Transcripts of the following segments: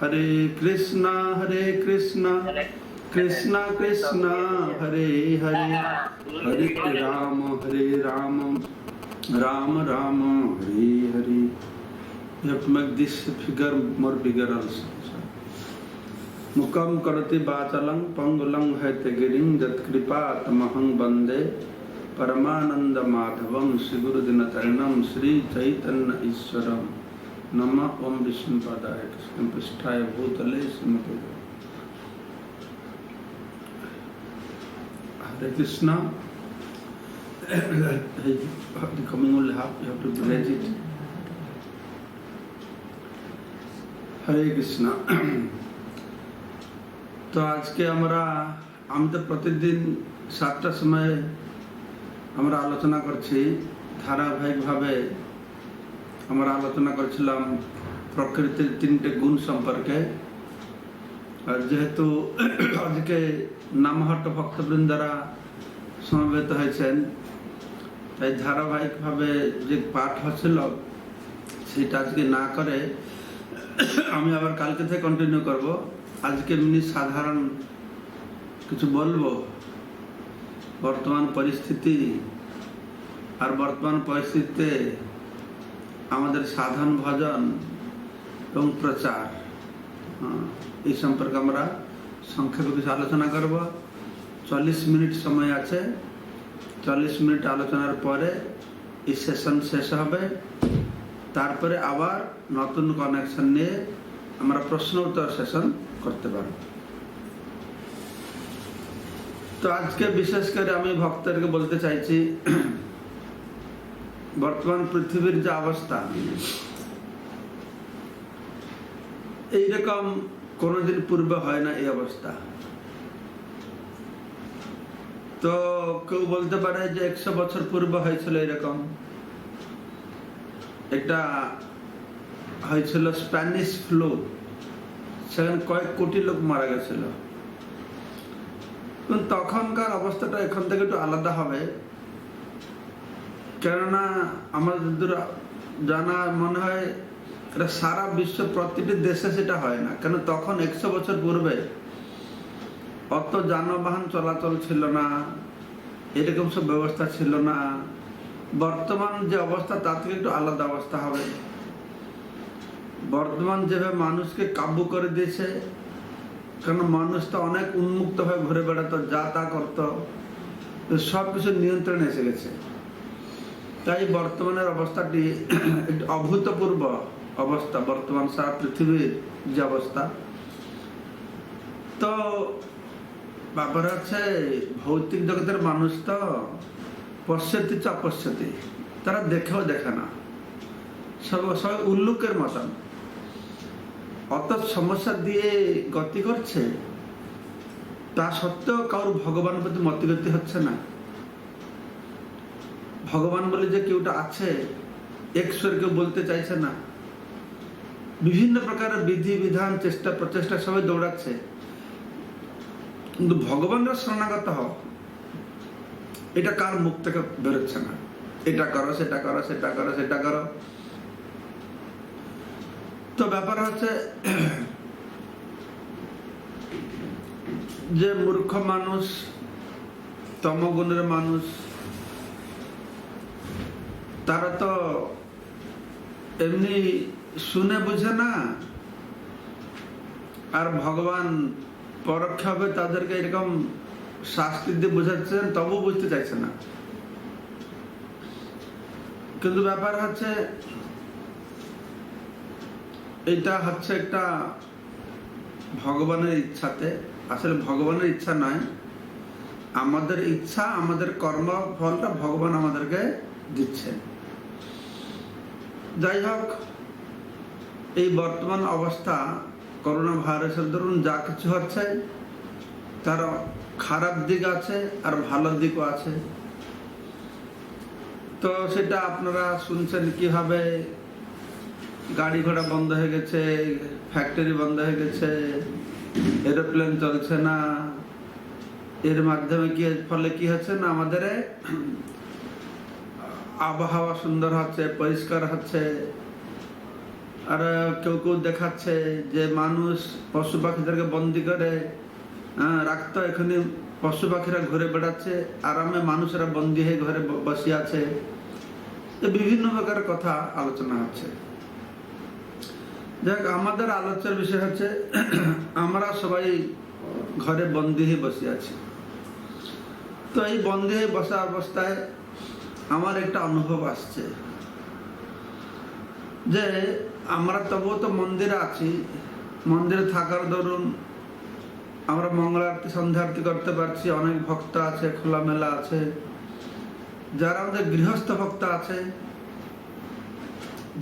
Hare Krishna Krishna Krishna Hare Hare Hare Ram Ram Ram Hare Hare. You have to make this figure more bigger also. Mukam karati bachalang pangulang haite giring jat kripa tamahang bande Paramananda Madhavam Sri Guru Dinataranam Sri Chaitanya Ishwaram Nama Om Vishnu Padaya Krishna Pisthaya Bhutale Srimati. Hare Krishna. The coming only half, you have to raise it. Hare Krishna. तो आज के আমি তো প্রতিদিন 7টার সময় আমরা আলোচনা করছি ধারাবাহিকভাবে আমরা আলোচনা করছিলাম প্রকৃতির 3টে গুণ সম্পর্কে আর যেহেতু আজকে নামহট্ট ভক্তবৃন্দরা সমবেত হয়েছেন তাই ধারাবাহিকভাবে যে পাঠ হচ্ছিল সেটা আজকে না করে আমি আবার কালকে থেকে কন্টিনিউ করব আজকে এমনি সাধারণ কিছু বলবো বর্তমান পরিস্থিতি আর বর্তমান পরিস্থিতিতে আমাদের সাধন ভজন এবং প্রচার এই সম্পর্কে আমরা সংক্ষেপে কিছু আলোচনা করব 40 মিনিট সময় আছে 40 মিনিট আলোচনার পরে এই সেশন শেষ হবে তারপরে আবার নতুন কানেকশন নিয়ে আমরা প্রশ্ন উত্তর সেশন করতে পারব তো আজকে বিশেষ করে আমি ভক্তদেরকে বলতে চাইছি বর্তমান পৃথিবীর যে অবস্থা এইরকম কোনোদিন পূর্বে হয় না এই অবস্থা তো কেউ বলতে পারে যে 100 বছর পূর্বে হয়েছিল এরকম এটা হয়েছিল স্প্যানিশ ফ্লু সেখানে কয়েক কোটি লোক মারা গেছিল তখনকার অবস্থাটা এখন থেকে একটু আলাদা হবে কেননা আমাদের জানা মনে হয় এটা সারা বিশ্ব প্রতিটি দেশে সেটা হয় না কেন তখন 100 বছর পূর্বে অত যানবাহন চলাচল ছিল না এরকম সব ব্যবস্থা ছিল না বর্তমান যে অবস্থা তার থেকে একটু আলাদা অবস্থা হবে বর্তমান যেভাবে মানুষকে কাবু করে দিয়েছে কারণ মানুষ তো অনেক উন্মুক্ত হয়ে ঘুরে বেড়াতো যা তা করতো সবকিছু নিয়ন্ত্রণে এসে গেছে তাই বর্তমানের অবস্থাটি একটু অভূতপূর্ব অবস্থা বর্তমান সারা পৃথিবীর যে অবস্থা তো ব্যাপার হচ্ছে ভৌতিক জগতের মানুষ তো পশ্যতি চ অপশ্যতি তারা দেখেও দেখে না সবাই উল্লুকের মতন অত সমস্যা দিয়ে গতি করছে তা সত্ত্বেও কারোর ভগবান প্রতি মতিগতি হচ্ছে না ভগবান বলে যে কেউটা আছে ঈশ্বর কেউ বলতে চাইছে না বিভিন্ন প্রকারের বিধি বিধান চেষ্টা প্রচেষ্টা সবাই দৌড়াচ্ছে কিন্তু ভগবানের শরণাগত হও এটা কার মুখ থেকে বেরোচ্ছে না এটা করো সেটা করো সেটা করো সেটা করো তো ব্যাপার হচ্ছে যে মূর্খ মানুষ তমগুণের মানুষ তারা তো এমনি শুনে বুঝে না আর ভগবান পরোক্ষভাবে তাদেরকে এরকম শাস্তি দিয়ে বোঝাচ্ছেন তবু বুঝতে চাইছে না কিন্তু ব্যাপার হচ্ছে এটা হচ্ছে একটা ভগবানের ইচ্ছাতে আসলে ভগবানের ইচ্ছা নয় আমাদের ইচ্ছা আমাদের কর্ম ফলটা ভগবান আমাদেরকে দিচ্ছে যাই হোক এই বর্তমান অবস্থা করোনা ভাইরাসের ধরুন যা কিছু হচ্ছে তার খারাপ দিক আছে আর ভালো দিকও আছে তো সেটা আপনারা শুনছেন কিভাবে গাড়ি ঘোড়া বন্ধ হয়ে গেছে ফ্যাক্টরি বন্ধ হয়ে গেছে এরোপ্লেন চলছে না এর মাধ্যমে কি ফলে কি হচ্ছে না আমাদের আবহাওয়া সুন্দর হচ্ছে পরিষ্কার হচ্ছে আর কেউ কেউ দেখাচ্ছে যে মানুষ পশু পাখিদেরকে বন্দি করে রাখতো, এখানে পশু পাখিরা ঘুরে বেড়াচ্ছে আরামে, মানুষেরা বন্দি হয়ে ঘরে বসে আছে। বিভিন্ন প্রকার কথা আলোচনা হচ্ছে। দেখ, আমাদের আলোচ্যের বিষয় হচ্ছে আমরা সবাই ঘরে বন্দি হয়ে বসে আছি। তো এই বন্দি হয়ে বসা অবস্থায় আমার একটা অনুভব আসছে যে আমরা তবুও তো মন্দিরে আছি, মন্দিরে থাকার দরুন আমরা মঙ্গল আরতি সন্ধ্যা আরতি করতে পারছি, অনেক ভক্ত আছে, খোলামেলা আছে। যারা আমাদের গৃহস্থ ভক্ত আছে,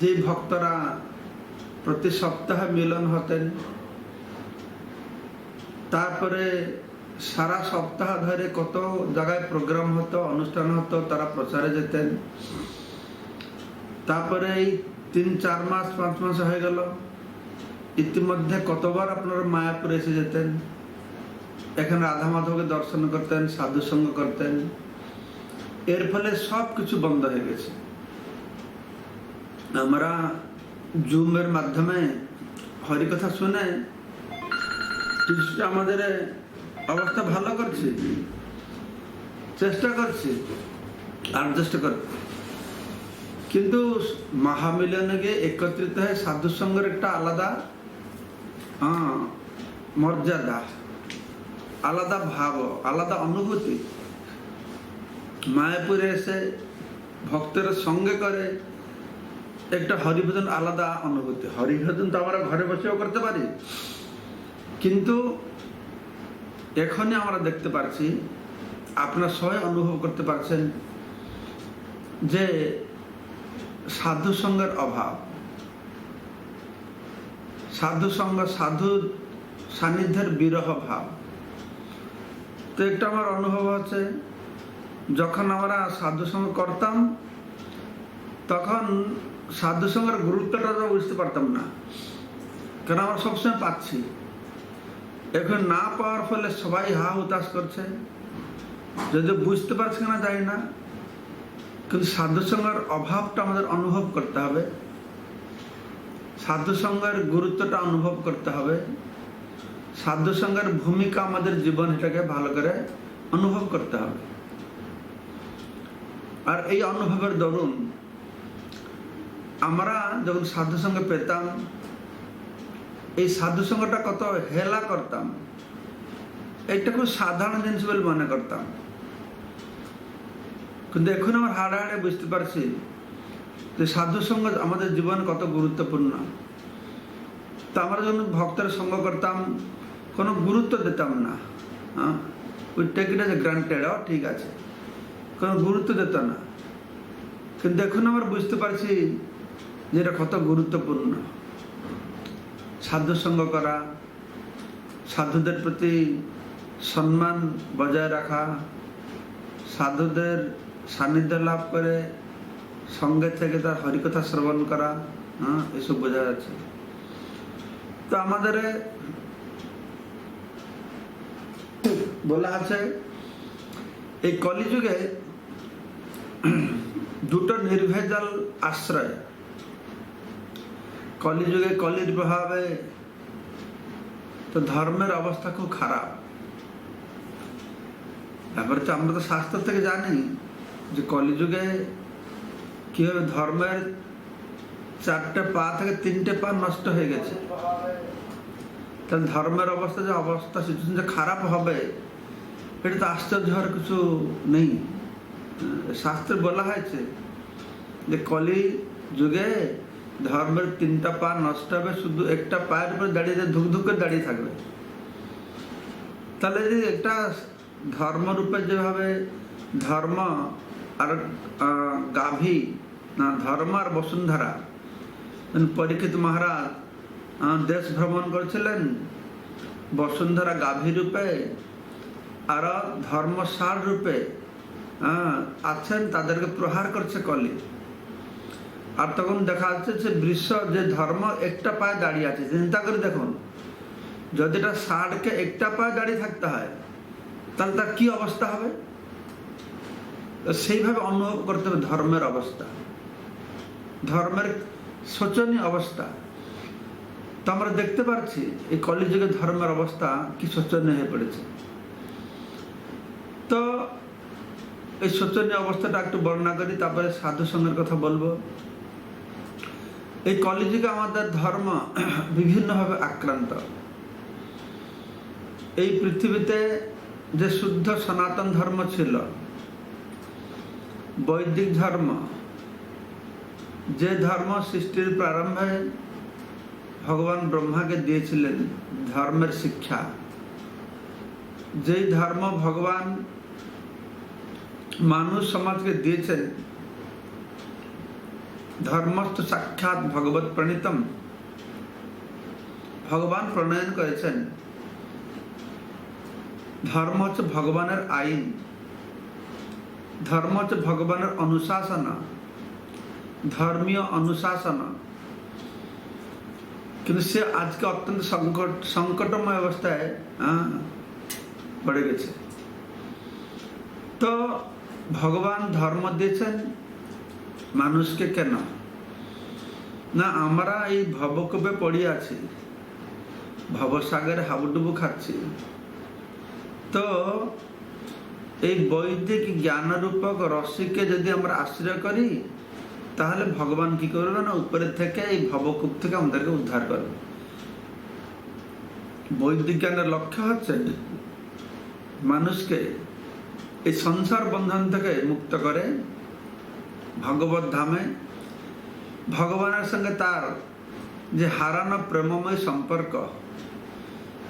যে ভক্তরা প্রতি সপ্তাহে মিলন হতেন, তারপরে সারা সপ্তাহ ধরে কত জায়গায় প্রোগ্রাম হতো, অনুষ্ঠান হতো, তারা প্রচারে যেতেন। তারপরে এই 3-4 মাস 5 মাস হয়ে গেল, ইতিমধ্যে কতবার আপনারা মায়াপুরে এসে যেতেন, এখানে রাধা মাধবকে দর্শন করতেন, সাধু সঙ্গ করতেন। এর ফলে সব কিছু বন্ধ হয়ে গেছে। আমরা জুমের মাধ্যমে হরিকথা শুনে কিছুটা আমাদের অবস্থা ভালো করছি, চেষ্টা করছি অ্যাডজাস্ট করতে, কিন্তু মহামিলনে গিয়ে একত্রিত হয়ে সাধু সঙ্গের একটা আলাদা মর্যাদা, আলাদা ভাব, আলাদা অনুভূতি। মায়াপুরে এসে ভক্তের সঙ্গে করে একটা হরিভজন আলাদা অনুভূতি। হরিভজন তো আমরা ঘরে বসেও করতে পারি, কিন্তু এখনই আমরা দেখতে পাচ্ছি, আপনারা সবাই অনুভব করতে পারছেন যে সাধু সঙ্গের অভাব, সাধু সঙ্গ, সাধু সান্নিধ্যের বিরহ ভাব। তো একটা আমার অনুভব হচ্ছে, যখন আমরা সাধু সঙ্গ করতাম তখন সাধু সঙ্গের গুরুত্বটা তো বুঝতে পারতাম না, কারণ আমরা সবসময় পাচ্ছি। এখন না পাওয়ার ফলে সবাই হা হুতাশ করছে, যদি বুঝতে পারছে না জানি না, কিন্তু সাধু সঙ্গের অভাবটা আমাদের অনুভব করতে হবে, সাধু সঙ্গের গুরুত্বটা অনুভব করতে হবে, সাধু সঙ্গের ভূমিকা আমাদের জীবন, এটাকে ভালো করে অনুভব করতে হবে। আর এই অনুভবের দরুন আমরা যখন সাধু সঙ্গ পেতাম, এই সাধু সঙ্গটা কত হেলা করতাম, এটা খুব সাধারণ জিনিস বলে মনে করতাম। কিন্তু এখন আমার হাড়ে হাড়ে বুঝতে পারছি যে সাধু সঙ্গ আমাদের জীবনে কত গুরুত্বপূর্ণ। তা আমরা যখন ভক্তের সঙ্গ করতাম কোনো গুরুত্ব দিতাম না, ওই টেক ইট এজ গ্রান্টেড, ঠিক আছে, কোনো গুরুত্ব দিত না। কিন্তু এখন আমরা বুঝতে পারছি যে এটা কত গুরুত্বপূর্ণ। সাধু সঙ্গ করা, সাধুদের প্রতি সম্মান বজায় রাখা, সাধুদের সান্নিধ্য লাভ করে সঙ্গে থেকে তার হরিকথা শ্রবণ করা, এসব বোঝা যাচ্ছে। তো আমাদের বলা আছে এই কলিযুগে দুটো নির্ভেজাল আশ্রয়। কলিযুগে কলির প্রভাবে তো ধর্মের অবস্থা খুব খারাপ। তারপরে তো আমরা তো শাস্ত্র থেকে জানি যে কলিযুগে কিভাবে ধর্মের 4টে পা থেকে 3টে পা নষ্ট হয়ে গেছে। তাহলে ধর্মের অবস্থা সিচুয়েশন যে খারাপ হবে, এটা তো আশ্চর্য হওয়ার কিছু নেই। শাস্ত্রে বলা হয়েছে যে কলি যুগে ধর্মের 3টা পা নষ্ট হবে, শুধু একটা পায়ের উপরে দাঁড়িয়ে ধুক করে দাঁড়িয়ে থাকবে। তাহলে যে একটা ধর্মরূপে যেভাবে ধর্ম আর গাভী, ধর্ম আর বসুন্ধরা, পরীক্ষিত মহারাজ দেশ ভ্রমণ করেছিলেন বসুন্ধরা গাভী রূপে আর ধর্মসার রূপে আছেন, তাদেরকে প্রহার করছে কলি। আর তখন দেখা যাচ্ছে যে বৃষ, যে ধর্ম একটা পায়ে দাঁড়িয়ে আছে, চিন্তা করে দেখুন, যদি এটা ষাঁড়কে একটা পায়ে দাঁড়িয়ে থাকতে হয় তাহলে তার কি অবস্থা হবে। সেইভাবে অনুভব করতে হবে ধর্মের অবস্থা, ধর্মের শোচনীয় অবস্থা। তো আমরা দেখতে পাচ্ছি এই কলিযুগে ধর্মের অবস্থা কি শোচনীয় হয়ে পড়েছে। তো এই শোচনীয় অবস্থাটা একটু বর্ণনা করি, তারপরে সাধু সঙ্গের কথা বলবো। এই কলিযুগে আমাদের ধর্ম বিভিন্নভাবে আক্রান্ত। এই পৃথিবীতে যে শুদ্ধ সনাতন ধর্ম ছিল, বৈদিক ধর্ম, যে ধর্ম সৃষ্টির প্রারম্ভে ভগবান ব্রহ্মাকে দিয়েছিলেন ধর্মের শিক্ষা, যেই ধর্ম ভগবান মানুষ সমাজকে দিয়েছেন, ধর্মস্থ সাক্ষাৎ ভগবত প্রণীতম, ভগবান প্রণয়ন করেছেন। ধর্ম হচ্ছে ভগবানের আইন, ধর্ম হচ্ছে ভগবানের অনুশাসনা, ধর্মীয় অনুশাসনা। কিন্তু সে আজকে অত্যন্ত সংকটময় অবস্থায় পড়ে গেছে। তো ভগবান ধর্ম দিয়েছেন মানুষকে কেন না? আমরা এই ভবকূপে পড়ে আছি, ভবসাগরে হাবুডুবু খাচ্ছি। তো এই বৈদিক জ্ঞানরূপক রশ্মিকে যদি আমরা আশ্রয় করি, তাহলে ভগবান কি করবে না, উপরের থেকে এই ভবকূপ থেকে আমাদেরকে উদ্ধার করবে। বৈদিক জ্ঞানের লক্ষ্য হচ্ছে মানুষকে এই সংসার বন্ধন থেকে মুক্ত করে ভগবত ধামে ভগবানের সঙ্গে তার যে হারানো প্রেমময় সম্পর্ক,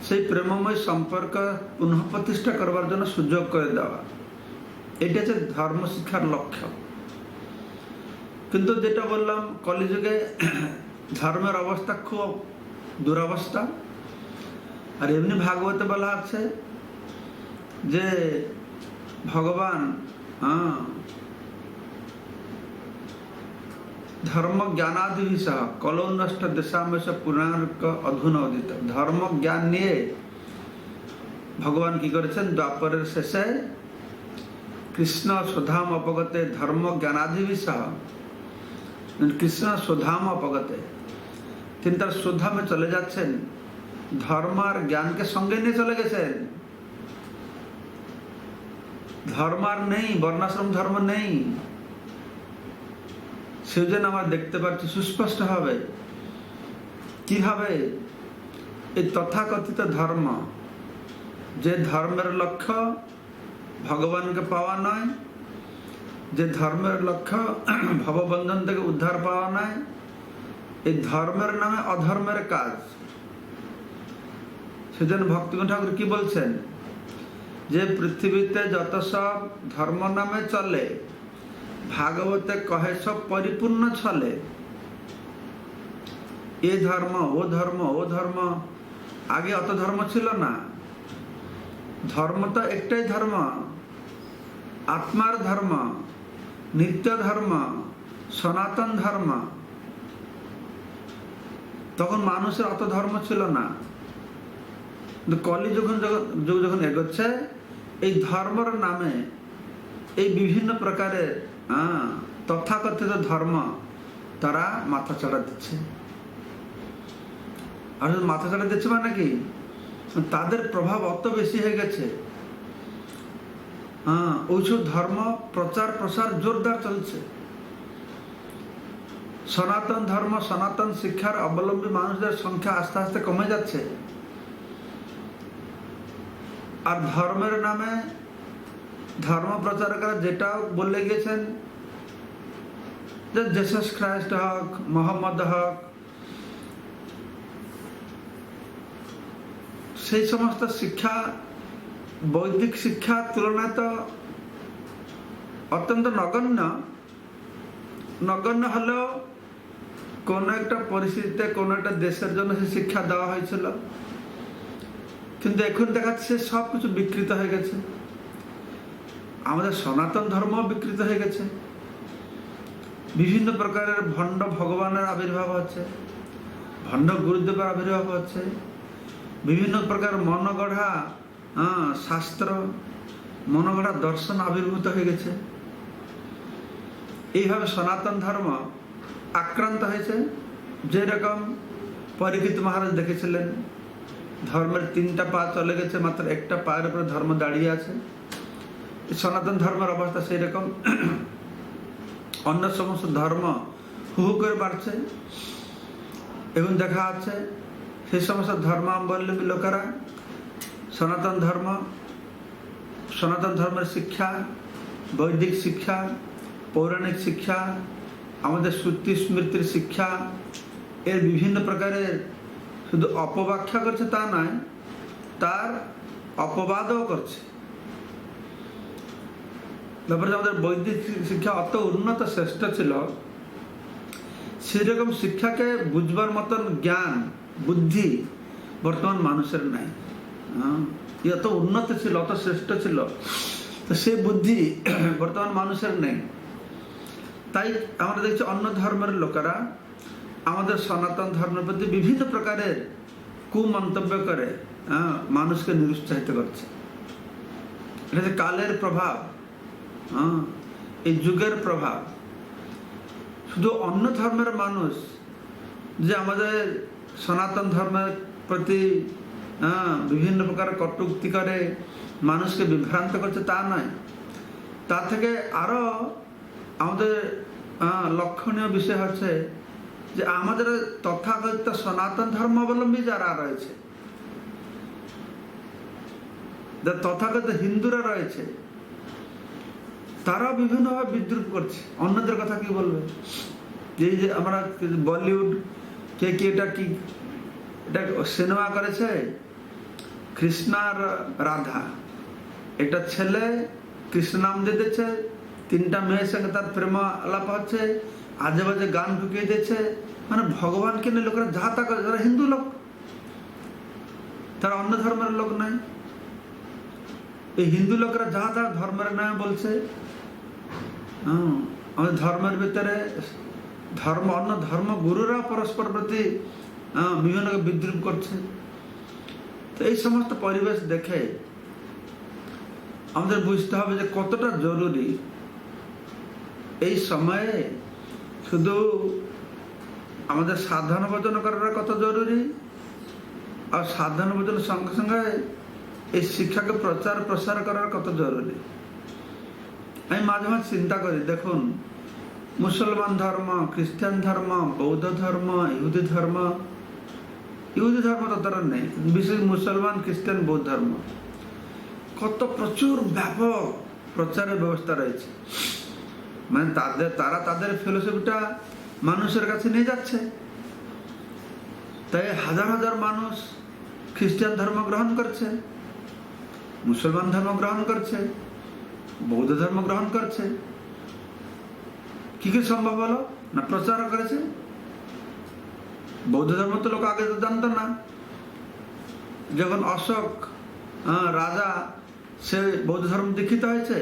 সেই প্রেমময় সম্পর্ক পুনঃ প্রতিষ্ঠা করবার জন্য সুযোগ করে দেওয়া, এটা হচ্ছে ধর্ম শিক্ষার লক্ষ্য। কিন্তু যেটা বললাম, কলিযুগে ধর্মের অবস্থা খুব দুরবস্থা। আর এমনি ভাগবতে বলা আছে যে ভগবান ধর্ম জ্ঞানাদি সহ কলৌ নষ্ট দেশামেশ পুরাণক অধুনোদিত। ধর্ম জ্ঞান নিয়ে ভগবান কি করেছেন, দ্বাপরের শেষে কৃষ্ণ সুধাম অপগতে ধর্ম জ্ঞানাদি সহ, কৃষ্ণ সুধাম অপগতে, তিনি তার সুধামে চলে যাচ্ছেন, ধর্ম আর জ্ঞানকে সঙ্গে নিয়ে চলে গেছেন। ধর্ম আর নেই, বর্ণাশ্রম ধর্ম নেই। সেজন্য আমরা দেখতে পাচ্ছি সুস্পষ্ট হবে কিভাবে এই তথাকথিত ধর্ম, যে ধর্মের লক্ষ্য ভগবানকে পাওয়া নয়, যে ধর্মের লক্ষ্য ভববন্ধন থেকে উদ্ধার পাওয়া নয়, এই ধর্মের নামে অধর্মের কাজ। সেজন্য ভক্তিগণ ঠাকুর কি বলছেন, যে পৃথিবীতে যত সব ধর্ম নামে চলে, ভাগবতে কহে সব পরিপূর্ণ ছলে। এ ধর্ম ও ধর্ম, ও ধর্ম, আগে অত ধর্ম ছিল না। ধর্ম তো একটাই ধর্ম, আত্মার ধর্ম, নিত্য ধর্ম, সনাতন ধর্ম। তখন মানুষের অত ধর্ম ছিল না। কলি যুগ যখন এগোচ্ছে, এই ধর্মের নামে এই বিভিন্ন প্রকারের তথাকথিত ধর্ম তারা মাথা চড়া দিচ্ছে। আর মাথা চড়া দিচ্ছে মানে কি, তাদের প্রভাব অত বেশি হয়ে গেছে। ওইসব ধর্ম প্রচার প্রসার জোরদার চলছে। সনাতন ধর্ম, সনাতন শিক্ষার অবলম্বী মানুষদের সংখ্যা আস্তে আস্তে কমে যাচ্ছে। আর ধর্মের নামে ধর্ম প্রচারকরা যেটাও বলে গেছেন, যে জেসাস খ্রাইস্ট হক, মোহাম্মদ হক, সেই সমস্ত শিক্ষা বৈদিক শিক্ষার তুলনায় তো অত্যন্ত নগণ্য হলেও কোন একটা পরিস্থিতিতে কোন একটা দেশের জন্য সে শিক্ষা দেওয়া হয়েছিল। কিন্তু এখন দেখাচ্ছে সবকিছু বিকৃত হয়ে গেছে। আমাদের সনাতন ধর্ম বিকৃত হয়ে গেছে। বিভিন্ন প্রকারের ভণ্ড ভগবানের আবির্ভাব হচ্ছে, ভণ্ড গুরুদেবের আবির্ভাব হচ্ছে, বিভিন্ন প্রকার মনগড়া শাস্ত্র, মনগড়া দর্শন আবির্ভূত হয়ে গেছে। এইভাবে সনাতন ধর্ম আক্রান্ত হয়েছে। যেরকম পরীক্ষিত মহারাজ দেখেছিলেন ধর্মের 3টা পা চলে গেছে, মাত্র একটা পায়ের উপরে ধর্ম দাঁড়িয়ে আছে। সনাতন ধর্মের অবস্থা সেই রকম। অন্য সমস্ত ধর্ম হু হু করে বাড়ছে এবং দেখা যাচ্ছে সেই সমস্ত ধর্মাবলম্বী লোকেরা সনাতন ধর্মের শিক্ষা, বৈদিক শিক্ষা, পৌরাণিক শিক্ষা, আমাদের শ্রুতি স্মৃতির শিক্ষা এর বিভিন্ন প্রকারের শুধু অপব্যাখ্যা করছে তা নয়, তার অপবাদও করছে। তারপরে আমাদের বৈদিক শিক্ষা অত উন্নত শ্রেষ্ঠ ছিল, সেরকম শিক্ষাকে বুঝবার মতন জ্ঞান বুদ্ধি বর্তমান মানুষের নাই। এত উন্নত ছিল, অত শ্রেষ্ঠ ছিল, তো সেই বুদ্ধি বর্তমান মানুষের নেই। তাই আমরা দেখছি অন্য ধর্মের লোকেরা আমাদের সনাতন ধর্মের প্রতি বিভিন্ন প্রকারের কুমন্তব্য করে মানুষকে নিরুৎসাহিত করছে। এটা যে কালের প্রভাব, এই যুগের প্রভাব। শুধু অন্য ধর্মের মানুষ যে আমাদের সনাতন ধর্মের প্রতি বিভিন্ন প্রকার কটূক্তি করে মানুষকে বিভ্রান্ত করছে তা নয়, তা থেকে আরো আমাদের লক্ষণীয় বিষয় হচ্ছে যে আমাদের তথাকথিত সনাতন ধর্মাবলম্বী যারা রয়েছে, তথাকথিত হিন্দুরা রয়েছে, তারাও বিভিন্নভাবে বিদ্রুপ করছে। অন্যদের কথা কি বলবে? এই যে আমরা বলিউড কে কি এটা সিনেমা করেছে কৃষ্ণার রাধা, একটা ছেলে কৃষ্ণ নাম দিয়ে দিচ্ছে, 3টা মেয়ের সঙ্গে তার প্রেম আলাপ হচ্ছে, আজে বাজে গান ঢুকিয়ে দিচ্ছে। মানে ভগবানকে নিয়ে লোকেরা যা তা করে, যারা হিন্দু লোক, তারা অন্য ধর্মের লোক নয়। এই হিন্দু লোকেরা যা তা ধর্মের নামে বলছে। আমাদের ধর্মের ভিতরে অন্য ধর্ম গুরুরা পরস্পর প্রতি বিভিন্ন বিদ্রুপ করছে। তো এই সমস্ত পরিবেশ দেখে আমাদের বুঝতে হবে যে কতটা জরুরি এই সময়ে শুধু আমাদের সাধন ভজন করাটা কত জরুরি, আর সাধন ভজনের সঙ্গে সঙ্গে এই শিক্ষাকে প্রচার প্রসার করার কত জরুরি। আমি মাঝে মাঝে চিন্তা করি, দেখুন মুসলমান ধর্ম, খ্রিস্টান ধর্ম, বৌদ্ধ ধর্ম, ইহুদি ধর্ম ততটা নেই, বিশেষ মুসলমান, খ্রিস্টান, বৌদ্ধ ধর্ম কত প্রচুর ব্যাপক প্রচারের ব্যবস্থা রয়েছে। মানে তারা তাদের ফিলোসফিটা মানুষের কাছে নিয়ে যাচ্ছে। তাই হাজার হাজার মানুষ খ্রিস্টান ধর্ম গ্রহণ করছে, মুসলমান ধর্ম গ্রহণ করছে, বৌদ্ধ ধর্ম গ্রহণ করছে। কি কি সম্ভব হলো না? প্রচার করেছে। বৌদ্ধ ধর্ম তো লোক আগে তো জানতো না। যখন অশোক রাজা সে বৌদ্ধ ধর্ম দীক্ষিত হয়েছে,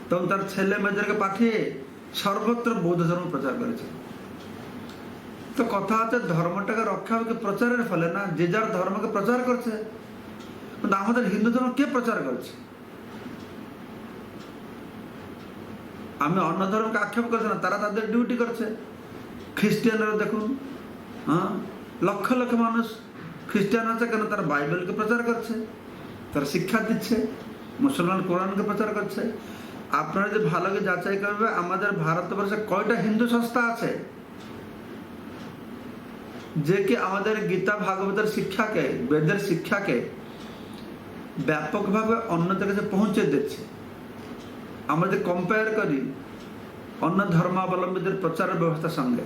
তখন তার ছেলে মেয়েদেরকে পাঠিয়ে সর্বত্র বৌদ্ধ ধর্ম প্রচার করেছে। তো কথা হচ্ছে ধর্মটাকে রক্ষা হবে প্রচারের ফলে না, যে যার ধর্মকে প্রচার করছে। কিন্তু আমাদের হিন্দু ধর্ম কে প্রচার করছে? আমি অন্য ধর্মকে আক্ষেপ করছি না, তারা তাদের ডিউটি করছে। খ্রিস্টানরা দেখুন, লক্ষ লক্ষ মানুষ খ্রিস্টান আছে কেন? তারা বাইবেলকে প্রচার করছে, তারা শিক্ষা দিচ্ছে। মুসলমান কোরআনকে প্রচার করছে। আপনারা যদি ভালো করে যাচাই করবে, আমাদের ভারতবর্ষে কয়টা হিন্দু সংস্থা আছে যে কি আমাদের গীতা ভাগবতের শিক্ষাকে, বেদের শিক্ষাকে ব্যাপকভাবে অন্যদের কাছে পৌঁছে দিচ্ছে। আমরা যদি কম্পেয়ার করি অন্য ধর্মাবলম্বীদের প্রচারের ব্যবস্থার সঙ্গে,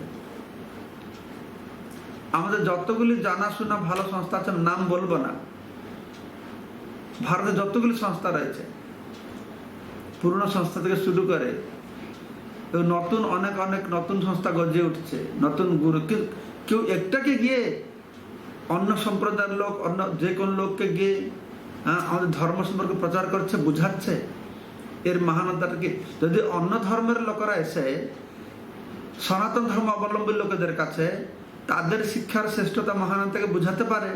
আমাদের যতগুলি জানাশোনা ভালো সংস্থা আছে, নাম বলবো না, ভারতে যতগুলি সংস্থা রয়েছে, পুরনো সংস্থা থেকে শুরু করে নতুন অনেক অনেক নতুন সংস্থা গজে উঠছে, নতুন গুরু। কেউ একটাকে গিয়ে অন্য সম্প্রদায়ের লোক, অন্য যে কোনো লোককে গিয়ে আমাদের ধর্ম সম্পর্কে প্রচার করছে, বুঝাচ্ছে এর মহানতাটাকে। যদি অন্য ধর্মের লোকেরা এসে সনাতন ধর্ম অবলম্বী লোকেদের কাছে তাদের শিক্ষার শ্রেষ্ঠতা মহানতাকে বুঝাতে পারে,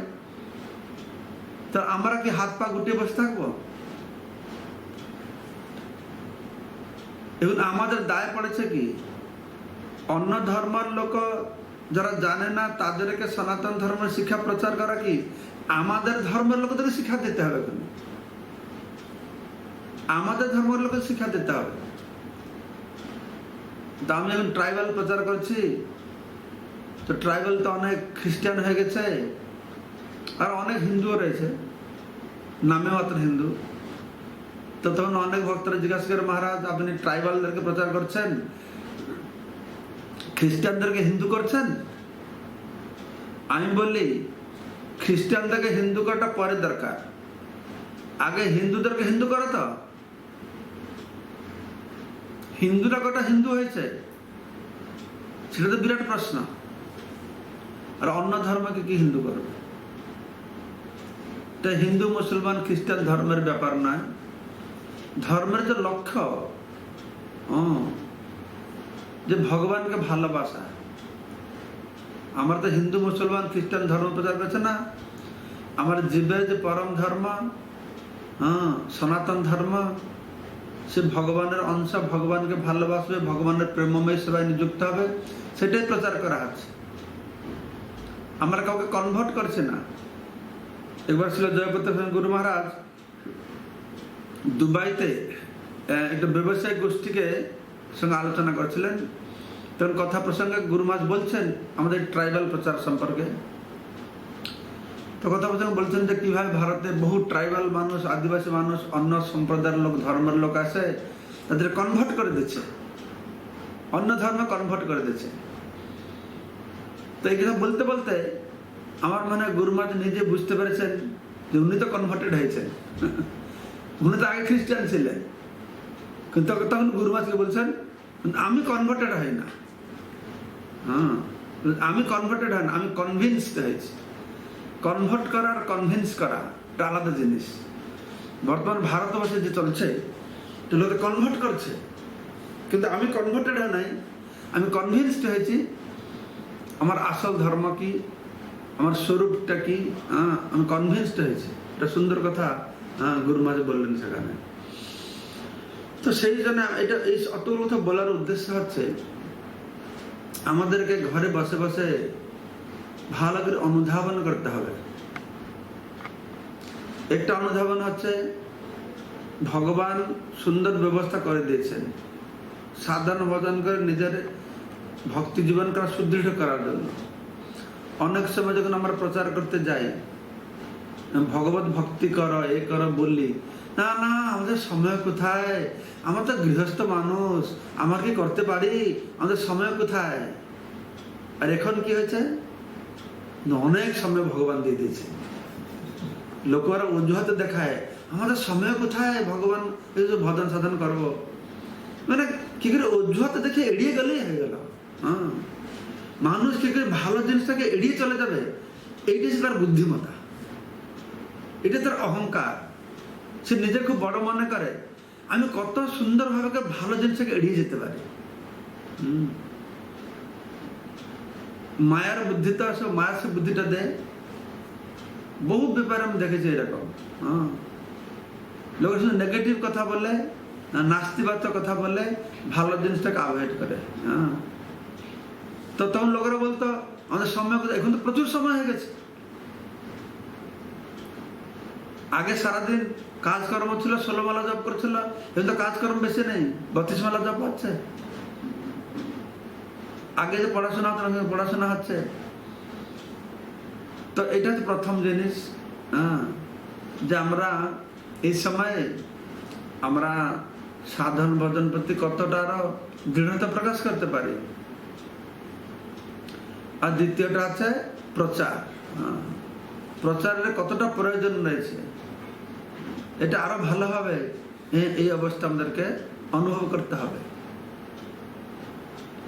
তো আমরা কি হাত পা গুটিয়ে বসে থাকবো? এবং আমাদের দায় পড়েছে কি অন্য ধর্মের লোক যারা জানে না তাদেরকে সনাতন ধর্মের শিক্ষা প্রচার করা কি আমাদের ধর্মের লোকদেরকে শিক্ষা দিতে হবে, আমাদের ধর্মের লোককে শিক্ষা দিতে হবে। তো আমি এখন ট্রাইবাল প্রচার করছি, তো ট্রাইবাল তো অনেক খ্রিস্টান হয়ে গেছে, আর অনেক হিন্দুও রয়েছে, নামে মাত্র হিন্দু। তো তখন অনেক ভক্তরা জিজ্ঞাসা করে, মহারাজ আপনি ট্রাইবালদেরকে প্রচার করছেন, খ্রিস্টানদেরকে হিন্দু করছেন? আমি বলি খ্রিস্টানদেরকে হিন্দু করাটা পরে দরকার, আগে হিন্দুদেরকে হিন্দু করো। তো হিন্দুরা কটা হিন্দু হয়েছে সেটা তো বিরাট প্রশ্ন। আর অন্য ধর্মকে কি হিন্দু করবে? তাই হিন্দু মুসলমান খ্রিস্টান ধর্মের ব্যাপার নয়, ধর্মের যে লক্ষ্য যে ভগবানকে ভালোবাসা। আমার তো হিন্দু মুসলমান খ্রিস্টান ধর্ম প্রচার করছে না, আমার জীবের যে পরম ধর্ম, সনাতন ধর্ম, সে ভগবানের অংশ, ভগবানকে ভালোবাসবে, ভগবানের প্রেমময় সেবায় নিযুক্ত হবে, সেটাই প্রচার করা হচ্ছে। আমরা কাউকে কনভার্ট করছি না। একবার ছিল জয়পতি গুরু মহারাজ দুবাইতে একটা ব্যবসায়িক গোষ্ঠীকে সঙ্গে আলোচনা করছিলেন। তখন কথা প্রসঙ্গে গুরু মহারাজ বলছেন আমাদের ট্রাইবাল প্রচার সম্পর্কে। তো কথা প্রসঙ্গে বলছেন যে কিভাবে ভারতে বহু ট্রাইবাল মানুষ, আদিবাসী মানুষ, অন্য সম্প্রদায়ের লোক, ধর্মের লোক আছে, তাদের কনভার্ট করে দিচ্ছে, অন্য ধর্মে কনভার্ট করে দিচ্ছে। তো এই কথা বলতে বলতে আমার মনে হয় গুরু মহারাজ নিজে বুঝতে পেরেছেন যে উনি তো কনভার্টেড হয়েছেন, উনি তো আগে খ্রিস্টান ছিলেন। কিন্তু তখন গুরু মহারাজকে বলছেন আমি কনভার্টেড হই না, আমি কনভার্টেড হই না, আমি কনভিন্সড হয়েছি। কনভার্ট করা আর কনভিন্স করা এটা আলাদা জিনিস। বর্তমান ভারতবর্ষে যে চলছে লোকে কনভার্ট করছে, কিন্তু আমি কনভার্টেড হয় নাই, আমি কনভিন্সড হয়েছি আমার আসল ধর্ম কি, আমার স্বরূপটা কি, আমি কনভিন্সড হয়েছি। এটা সুন্দর কথা গুরু মহারাজ বললেন সেখানে। তো সেই জন্য এটা এই অতগুলো কথা বলার উদ্দেশ্য হচ্ছে আমাদেরকে ঘরে বসে বসে ভালো করে অনুধাবন করতে হবে। একটা অনুধাবন হচ্ছে ভগবান সুন্দর ব্যবস্থা করে দিয়েছেন সাধারণ ভজন করে নিজের ভক্তি জীবনকে সুদৃঢ় করার জন্য। অনেক সময় যখন আমরা প্রচার করতে যাই, ভগবত ভক্তি করো, এ করো বললি, না না আমাদের সময় কোথায়, আমরা তো গৃহস্থ মানুষ, আমরা কি করতে পারি, আমাদের সময় কোথায়। আর এখন কি হয়েছে, অনেক সময় ভগবান দিয়ে দিয়েছে। লোকেরা অজুহাতে দেখায় আমাদের সময় কোথায়, ভগবান এই যে ভজন সাধন করবো, মানে কি করে অজুহাতে দেখে এড়িয়ে গেলেই হয়ে গেল। মানুষ কি করে ভালো জিনিসটাকে এড়িয়ে চলে যাবে, এইটাই তার বুদ্ধিমত্তা, এটা তার অহংকার। সে নিজে খুব বড় মনে করে আমি কত সুন্দরভাবে ভালো জিনিসটাকে এড়িয়ে যেতে পারি। মায়ার বুদ্ধিটা, সে মায়া সে বুদ্ধিটা দেয়। বহু ব্যাপারে আমি দেখেছি এরকম। লোকের সঙ্গে নেগেটিভ কথা বলে, নাস্তিবাচক কথা বলে, ভালো জিনিসটাকে অ্যাভয়েড করে। তো তখন লোকেরা বলতো আমাদের সময়, এখন তো প্রচুর সময় হয়ে গেছে। আগে সারাদিন কাজকর্ম ছিল, 16 মালা জপ করছিল, এখন তো কাজকর্ম বেশি নেই, 32 মালা জপ হচ্ছে। আগে যে পড়াশোনা হতো পড়াশোনা হচ্ছে। তো এটা হচ্ছে প্রথম জিনিস, যে আমরা এই সময়ে আমরা সাধন ভজন প্রতি কতটা আরো দৃঢ়তা প্রকাশ করতে পারি। আর দ্বিতীয়টা আছে প্রচার। প্রচারের কতটা প্রয়োজন রয়েছে, এটা আরো ভালোভাবে এই অবস্থা আমাদেরকে অনুভব করতে হবে।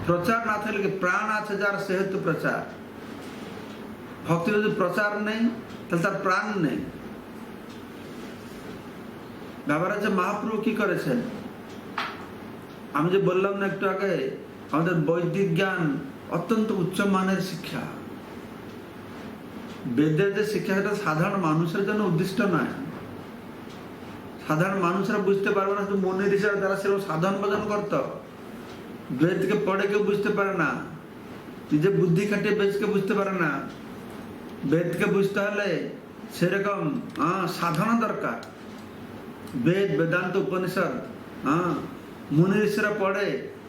প্রচার না থাকলে প্রাণ আছে যার সেহেতু প্রচার। ভক্তি যদি প্রচার নেই তাহলে তার প্রাণ নেই। ব্যাপার হচ্ছে মহাপ্রভু কি করেছেন, আমি যে বললাম না একটু আগে, আমাদের বৈদিক জ্ঞান অত্যন্ত উচ্চ মানের শিক্ষা। বেদের যে শিক্ষা সেটা সাধারণ মানুষের জন্য উদ্দিষ্ট নয়। সাধারণ মানুষরা বুঝতে পারবে না, মনে ঋষিরা যারা সেরকম সাধন ভজন করত, বেদকে পড়ে কেউ বুঝতে পারে না, নিজে বুদ্ধি খাটিয়ে বেদকে বুঝতে পারে না। বেদকে বুঝতে হলে সেরকম সাধনা দরকার। বেদ, বেদান্ত, উপনিষদ মুনি ঋষিরা পড়ে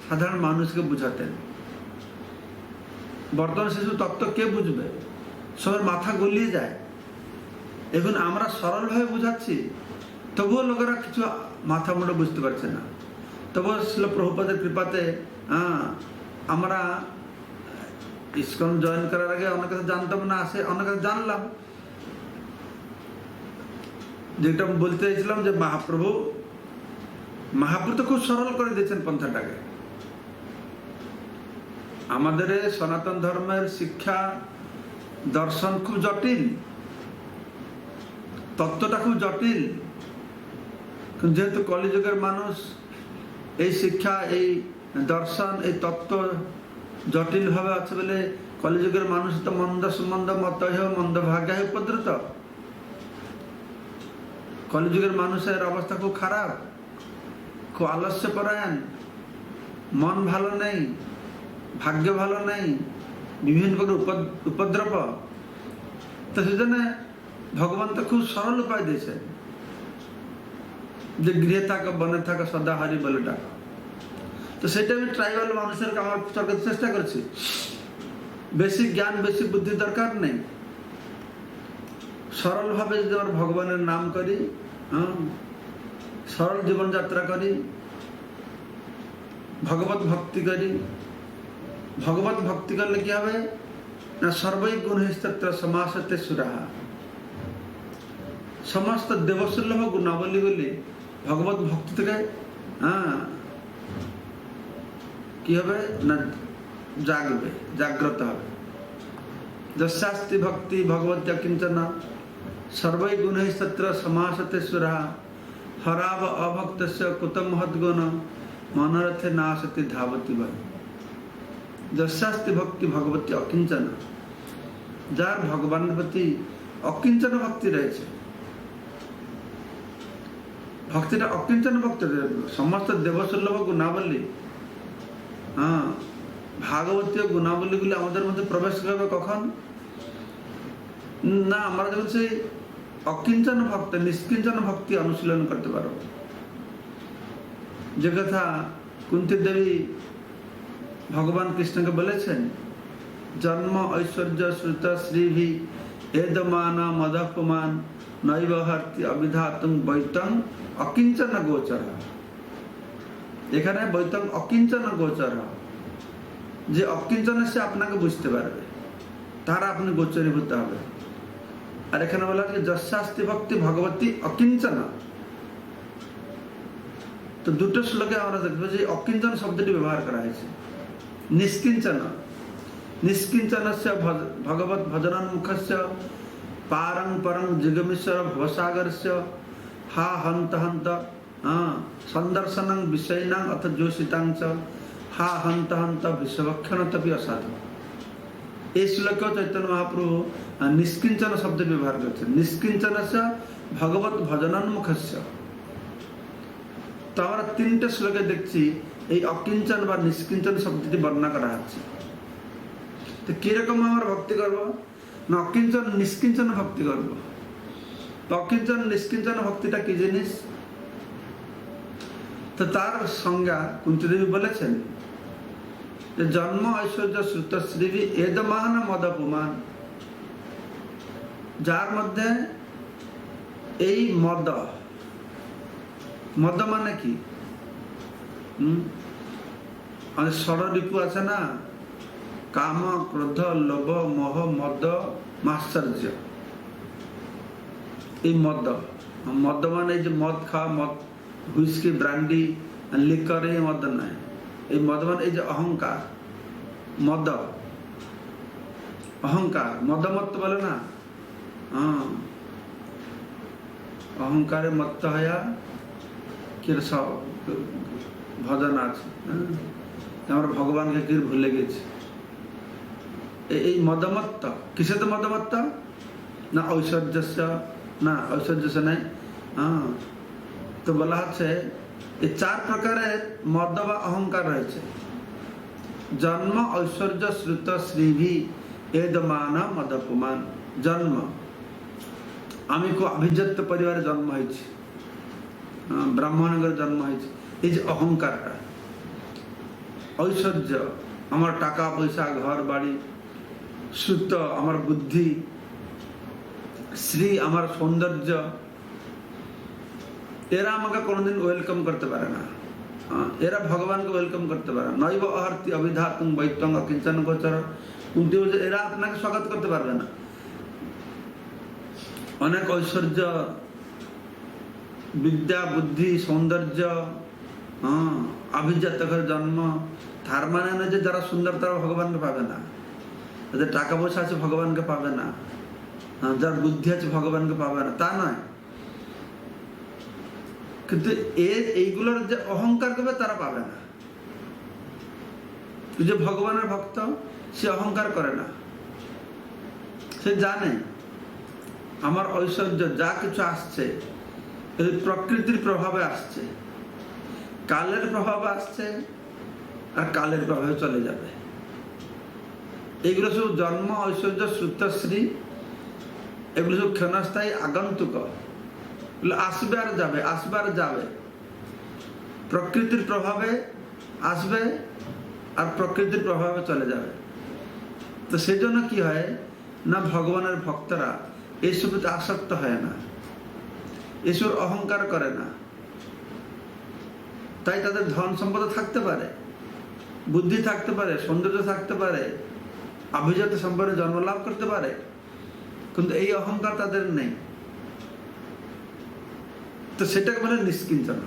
সাধারণ মানুষকে বুঝাতেন। বর্তমান শিশু তত্ত্ব কে বুঝবে? সবার মাথা গলিয়ে যায়। এখন আমরা সরলভাবে বুঝাচ্ছি, তবুও লোকেরা কিছু মাথা মুন্ডে বুঝতে পারছে না। তবুও শিল প্রভুপাদের কৃপাতে আমরা ইসকন জয়েন করার আগে অনেক কথা জানতাম না, অনেক কথা জানলাম। যেটা বলতে চাইছিলাম যে মহাপ্রভু তো খুব সরল করে দিয়েছেন পন্থাটাকে। আমাদের সনাতন ধর্মের শিক্ষা দর্শন খুব জটিল, তত্ত্বটা খুব জটিল। যেহেতু কলিযুগের মানুষ এই শিক্ষা, এই দর্শন, এই তত্ত্ব জটিল ভাবে আছে বলে কলিযুগের মানুষ তো মন্দ সুমন্দ মত মন্দ ভাগ্য উপদ্রুত। কলিযুগের মানুষের অবস্থা খুব খারাপ, খুব আলস্যপরায়ণ, মন ভালো নেই, ভাগ্য ভালো নেই, বিভিন্ন প্রকার উপদ্রব। তো সেজন্য ভগবান তো খুব সরল উপায় দিয়েছে যে গৃহে থাকা, বনে থাকা, সদা হারি বলে ডাকা। তো সেটা আমি ট্রাইবাল মানুষের আমার চেষ্টা করছি। বেশি জ্ঞান, বেশি বুদ্ধি দরকার নেই। সরল ভাবে যদি আমরা ভগবানের নাম করি, সরল জীবনযাত্রা করি, ভগবত ভক্তি করি। ভগবত ভক্তি করলে কি হবে না, সর্বৈ গুণস্তত্র সমাসতে সুরাহা। সমস্ত দেবসুল্লভ গুণাবলী গুলি ভগবত ভক্তি থেকে কি হবে না, জাগবে, জাগ্রত হবে। যস্যাস্তি ভক্তি ভগবত্য কিঞ্চন সর্বৈ গুণস্তত্র সমাসতে সুরাহা। হরাব অভক্তস্য কুতম মহদ্গুণ মনোরথে নাশতি ধাবতি বল। যস্যাস্তি ভক্তি ভগবতী অকিঞ্চন, যার ভগবানের প্রতি অকিঞ্চন ভক্তি রয়েছে, ভক্তিটা অকিঞ্চন ভক্তি, সমস্ত দেবসুল্লভ গুণাবলী, ভাগবতীয় গুণাবলী গুলি আমাদের মধ্যে প্রবেশ করবে কখন না, আমরা যখন সেই অকিঞ্চন ভক্ত, নিষ্কিঞ্চন ভক্তি অনুশীলন করতে পারব। যে কথা কুন্তী দেবী ভগবান কৃষ্ণকে বলেছেন, জন্ম ঐশ্বর্য শ্রুত শ্রীভি এদমান মদপমান নৈব হর্তি অবিধাতুং বৈতং অকিঞ্চন গোচর। এখানে বৈতং অকিঞ্চন গোচর, যে অকিঞ্চন সে আপনাকে বুঝতে পারবে, তারা আপনি গোচরীভূত হবে। আর এখানে বলা হচ্ছে যস্যাস্তি ভক্তি ভগবতী অকিঞ্চন। তো দুটো শ্লোকে আমরা দেখবো যে অকিঞ্চন শব্দটি ব্যবহার করা হয়েছে। নিষ্কিঞ্চন, নিষ্কিঞ্চনস্য ভগবত ভজনোন্মুখস্য পারং পরং জিগমেশ্বর ভবসাগরস্য হা হন্ত হন্ত সন্দর্শনং বিষয়নাং অথ যোষিতাংচ হা হন্ত হন্ত বিশ্বভক্ষণতপি অসাধু। এই শ্লোকেও চৈতন্য মহাপ্রভু নিষ্কিঞ্চন শব্দ ব্যবহার করছেন। নিষ্কিঞ্চনস্য ভগবত ভজনোন্মুখস্য। তো আমরা তিনটে শ্লোকে দেখছি এই অকিঞ্চন বা নিষ্কিঞ্চন শব্দটি বর্ণনা করা হচ্ছে। তো কিরকম আমরা ভক্তি করবো না, অকিঞ্চন নিষ্কিঞ্চন ভক্তি করবো। অকিঞ্চন নিষ্কিঞ্চন ভক্তিটা কি জিনিস, তো তার সংজ্ঞা কুন্তী দেবী বলেছেন যে জন্ম ঐশ্বর্য শ্রুত শ্রীভি এদমান মদপমান, যার মধ্যে এই মদ, মদ মানে কি, ষড়রিপু আছে না, কাম ক্রোধ লোভ মোহ মদ মাশ্চর্য। এই মদ, মদ মানে এই যে মদ খাওয়া, মদ হুইস্কি ব্রান্ডি লিকার, এই মদ নয়। এই মদ মানে এই যে অহংকার, মদ অহংকার, মদমত্ত বলে না, অহংকারে মত্ত হয়া কি সব ভজন আছে, আমরা ভগবানকে কি ভুলে গেছি। এই মদমত্ত কিসে তো মদমত্ত না, ঐশ্বর্যস্য না, ঐশ্বর্যস্য নাই। তো বলা হচ্ছে এই চার প্রকারের মদ বা অহংকার রয়েছে। जन्म ऐश्वर्य श्रुत श्रीभि एदमान मदपमान जन्म आमी को अभिजात परिवार जन्म হয়েছে ब्राह्मणगर जन्म হয়েছে এই যে অহংকারটা ঐশ্বর্য আমার টাকা পয়সা ঘর বাড়ি শ্রুত আমার বুদ্ধি শ্রী আমার সৌন্দর্য এরা আমাকে কোনোদিন ওয়েলকাম করতে পারে না এরা ভগবানকে ওয়েলকাম করতে পারে না নৈব অহর্তি অবিধাতুং বৈত্যং অকিঞ্চন গোচর উল্টে বলছে এরা আপনাকে স্বাগত করতে পারবে না অনেক ঐশ্বর্য বিদ্যা বুদ্ধি সৌন্দর্য অভিজাত ঘরে জন্ম তার মানে না যে যারা সুন্দর তারা ভগবানকে পাবে না যাদের টাকা পয়সা আছে ভগবানকে পাবে না যার বুদ্ধি আছে ভগবানকে পাবে না তা নয় কিন্তু এইগুলোর যে অহংকার করবে তারা পাবে না যে ভগবানের ভক্ত সে অহংকার করে না সে জানে আমার ঐশ্বর্য যা কিছু আসছে প্রকৃতির প্রভাবে আসছে কালের প্রভাবে আসছে আর কালের প্রভাবে চলে যাবে এগুলো সব জন্ম ঐশ্বর্য শ্রুতশ্রী এগুলো সব ক্ষণস্থায়ী আগন্তুক আসবে আর যাবে আসবে আর যাবে প্রকৃতির প্রভাবে আসবে আর প্রকৃতির প্রভাবে চলে যাবে তো সেই জন্য কি হয় না ভগবানের ভক্তরা এইসবতে আসক্ত হয় না এসব অহংকার করে না তাই তাদের ধন সম্পদ থাকতে পারে বুদ্ধি থাকতে পারে সৌন্দর্য থাকতে পারে অভিজাত সম্পর্কে জন্ম লাভ করতে পারে কিন্তু এই অহংকার তাদের নেই তো সেটাকে বলে নিষ্কিঞ্চন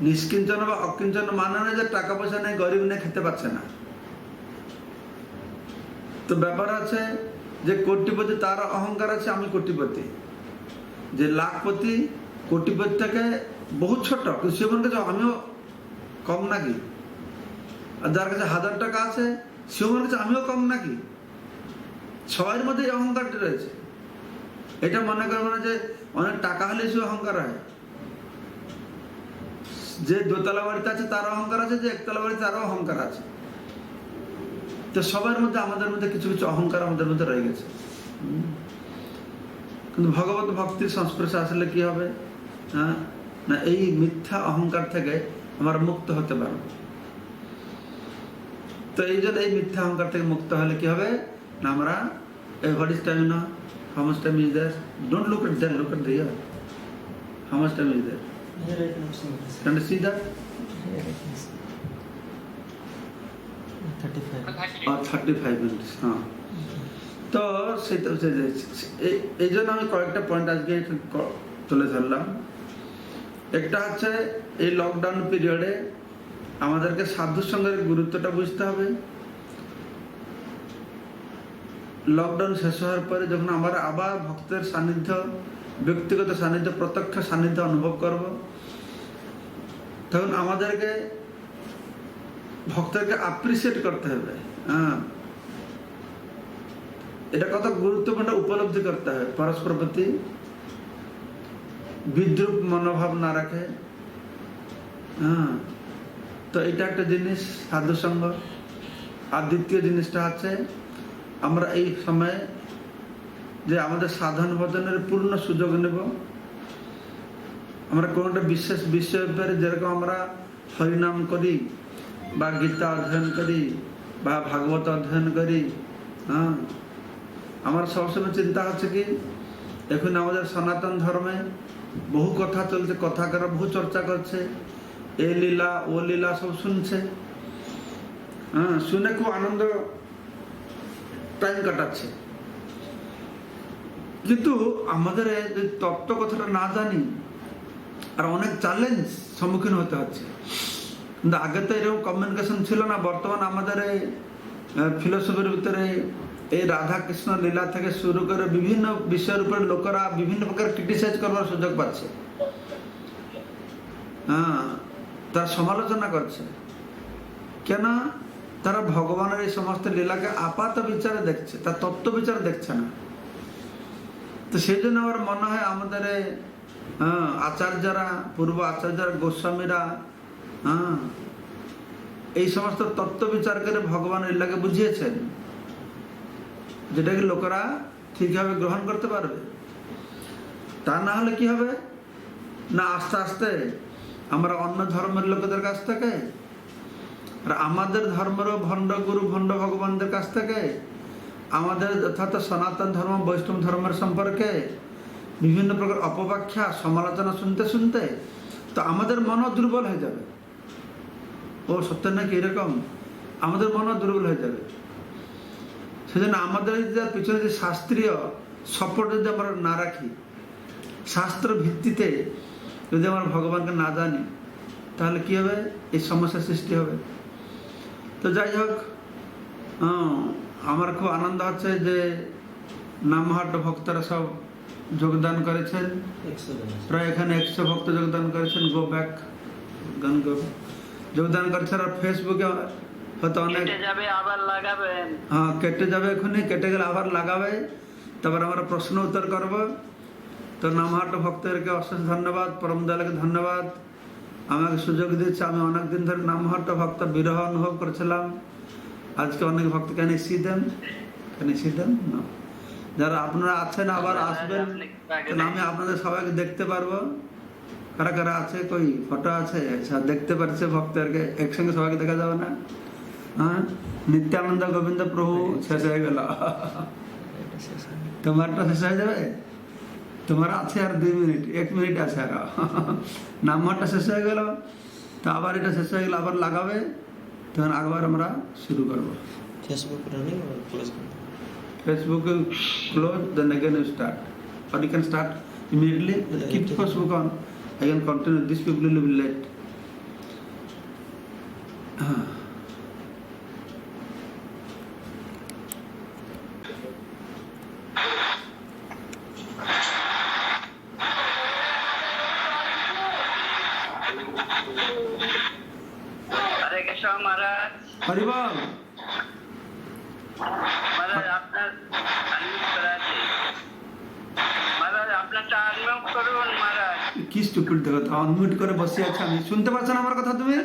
নিষ্কিঞ্চন বা অকিঞ্চন মানে না যে টাকা পয়সা নেই গরিব নেই খেতে পাচ্ছে না তো ব্যাপার আছে যে কোটিপতি তার অহংকার আছে আমি কোটিপতি যে লাখপতি কোটিপতি থেকে বহু ছোট কিন্তু সে মনে করছে আমিও কম নাকি আর যার কাছে 1000 টাকা আছে সে মনে করছে আমিও কম নাকি সবার মধ্যে এই অহংকারটা রয়েছে এটা মনে করবো না যে অনেক টাকা হলে সে অহংকার হয় যে দোতলা বাড়িতে আছে তার অহংকার আছে যে একতলা বাড়িতে তারও অহংকার আছে তো সবার মধ্যে আমাদের মধ্যে কিছু কিছু অহংকার আমাদের মধ্যে রয়ে গেছে কিন্তু ভগবত ভক্তির সংস্পর্শে আসলে কি হবে না এই মিথ্যা অহংকার থেকে আমরা মুক্ত হতে পারবো তো এই জন্য এই মিথ্যা অহংকার থেকে মুক্ত হলে কি হবে না আমরা what is time now? How much time is there? Don't look at there, look at here. How much time is there? Can you see that? 35 minutes. তো সেটা এই জন্য আমি কয়েকটা পয়েন্ট আজকে তুলে ধরলাম একটা হচ্ছে এই লকডাউন পিরিয়ডে আমাদেরকে সাধুর সঙ্গের গুরুত্বটা বুঝতে হবে লকডাউন শেষ হওয়ার পরে যখন আমরা আবার ভক্তের সান্নিধ্য ব্যক্তিগত সান্নিধ্য প্রত্যক্ষ সান্নিধ্য অনুভব করব তখন আমাদেরকে ভক্তকে অ্যাপ্রিসিয়েট করতে হবে এটা কত গুরুত্বপূর্ণ উপলব্ধি করতে হবে পরস্পর প্রতি বিদ্রুপ মনোভাব না রাখে তো এটা একটা জিনিস সাধু সঙ্গ আর দ্বিতীয় জিনিসটা আছে আমরা এই সময়ে যে আমাদের সাধন ভজনের পূর্ণ সুযোগ নেব আমরা কোনটা বিশেষ বিষয়ের উপরে যেরকম আমরা হরিনাম করি বা গীতা অধ্যয়ন করি বা ভাগবত অধ্যয়ন করি আমার সবসময় চিন্তা হচ্ছে কি এখন আমাদের সনাতন ধর্মে বহু কথা চলছে কথাকার বহু চর্চা করছে এ লীলা ও লীলা সব শুনছে শুনে খুব আনন্দ টাইম কাটাচ্ছে কিন্তু আমাদের তত্ত্ব কথাটা না জানি আর অনেক চ্যালেঞ্জ সম্মুখীন হতে হচ্ছে কিন্তু আগে তো এরকম কমিউনিকেশন ছিল না বর্তমান আমাদের এই ফিলোসফির ভিতরে এই রাধা কৃষ্ণ লীলা থেকে শুরু করে বিভিন্ন বিষয়ের উপরে লোকেরা বিভিন্ন প্রকার ক্রিটিসাইজ করবার সুযোগ পাচ্ছে তার সমালোচনা করছে কেন তারা ভগবানের এই সমস্ত লীলাকে আপাত বিচারে দেখছে তার তত্ত্ব বিচারে দেখছে না তো সেই জন্য আমার মনে হয় আমাদের আচার্যরা পূর্ব আচার্যরা গোস্বামীরা এই সমস্ত তত্ত্ব বিচার করে ভগবান এগুলাকে বুঝিয়েছেন, যেটাকে লোকেরা ঠিকভাবে গ্রহণ করতে পারবে। তা না হলে কি হবে না, আস্তে আস্তে আমরা অন্য ধর্মের লোকেদের কাছ থেকে আর আমাদের ধর্মেরও ভণ্ড গুরু ভণ্ড ভগবানদের কাছ থেকে আমাদের যথার্থ সনাতন ধর্ম বৈষ্ণব ধর্মের সম্পর্কে বিভিন্ন প্রকার অপব্যাখ্যা সমালোচনা শুনতে শুনতে তো আমাদের মনও দুর্বল হয়ে যাবে। ও সত্য নাকি এরকম, আমাদের মনও দুর্বল হয়ে যাবে। সেজন্য আমাদের পিছনে যে শাস্ত্রীয় সাপোর্ট যদি আমরা না রাখি, শাস্ত্র ভিত্তিতে যদি আমরা ভগবানকে না জানি, তাহলে কি হবে, এই সমস্যার সৃষ্টি হবে। তো যাই হোক, আমার খুব আনন্দ হচ্ছে যে নামহাট ভক্তরা সব যোগদান করেছেন, প্রায় এখানে 100 ভক্ত যোগদান করেছেন। গো ব্যাক গান গো যোগদান করেছেন। আর ফেসবুকে হয়তো অনেক যাবে, আবার লাগাবেন। হ্যাঁ, কেটে যাবে, এখনই কেটে গেলে আবার লাগাবে, তারপর আমরা প্রশ্ন উত্তর করব। তো নামহাট ভক্তদেরকে অশেষ ধন্যবাদ, পরম দয়ালুকে ধন্যবাদ, আমাকে সুযোগ দিচ্ছে। আমি অনেকদিন ধরে নামহাট ভক্ত বিরহ অনুভব করেছিলাম। আজকে অনেক ভক্ত কেন সিদেন না, যারা আপনারা আছেন আবার আসবেন, আমি আপনাদের সবাইকে দেখতে পারবো। কারা কারা আছে, কই ফটো আছে, আচ্ছা দেখতে পারছে ভক্তদেরকে, একসঙ্গে সবাইকে দেখা যাবে না। হ্যাঁ, নিত্যানন্দ গোবিন্দ প্রভু শেষ হয়ে গেল, তোমারটা শেষ হয়ে যাবে। তোমার আছে আর 2 মিনিট, 1 মিনিট আছে আর নাম্বারটা শেষ হয়ে গেল, তো আবার এটা শেষ হয়ে গেল, আবার লাগাবে, তখন আবার আমরা শুরু করবো। Facebook will close, then again you start, or you can start immediately. Keep Facebook on, I can continue. These people will be late. হরে কৃষ্ণ মহারাজ। হরি বল। মহারাজ আপনার আনমিউট করা আছে। মহারাজ আপনারটা আনমিউট করুন মহারাজ। কি স্টুপিড দেখো তো, আনমিউট করে বসে আছে, আমি শুনতে পাচ্ছ না আমার কথা তুমি?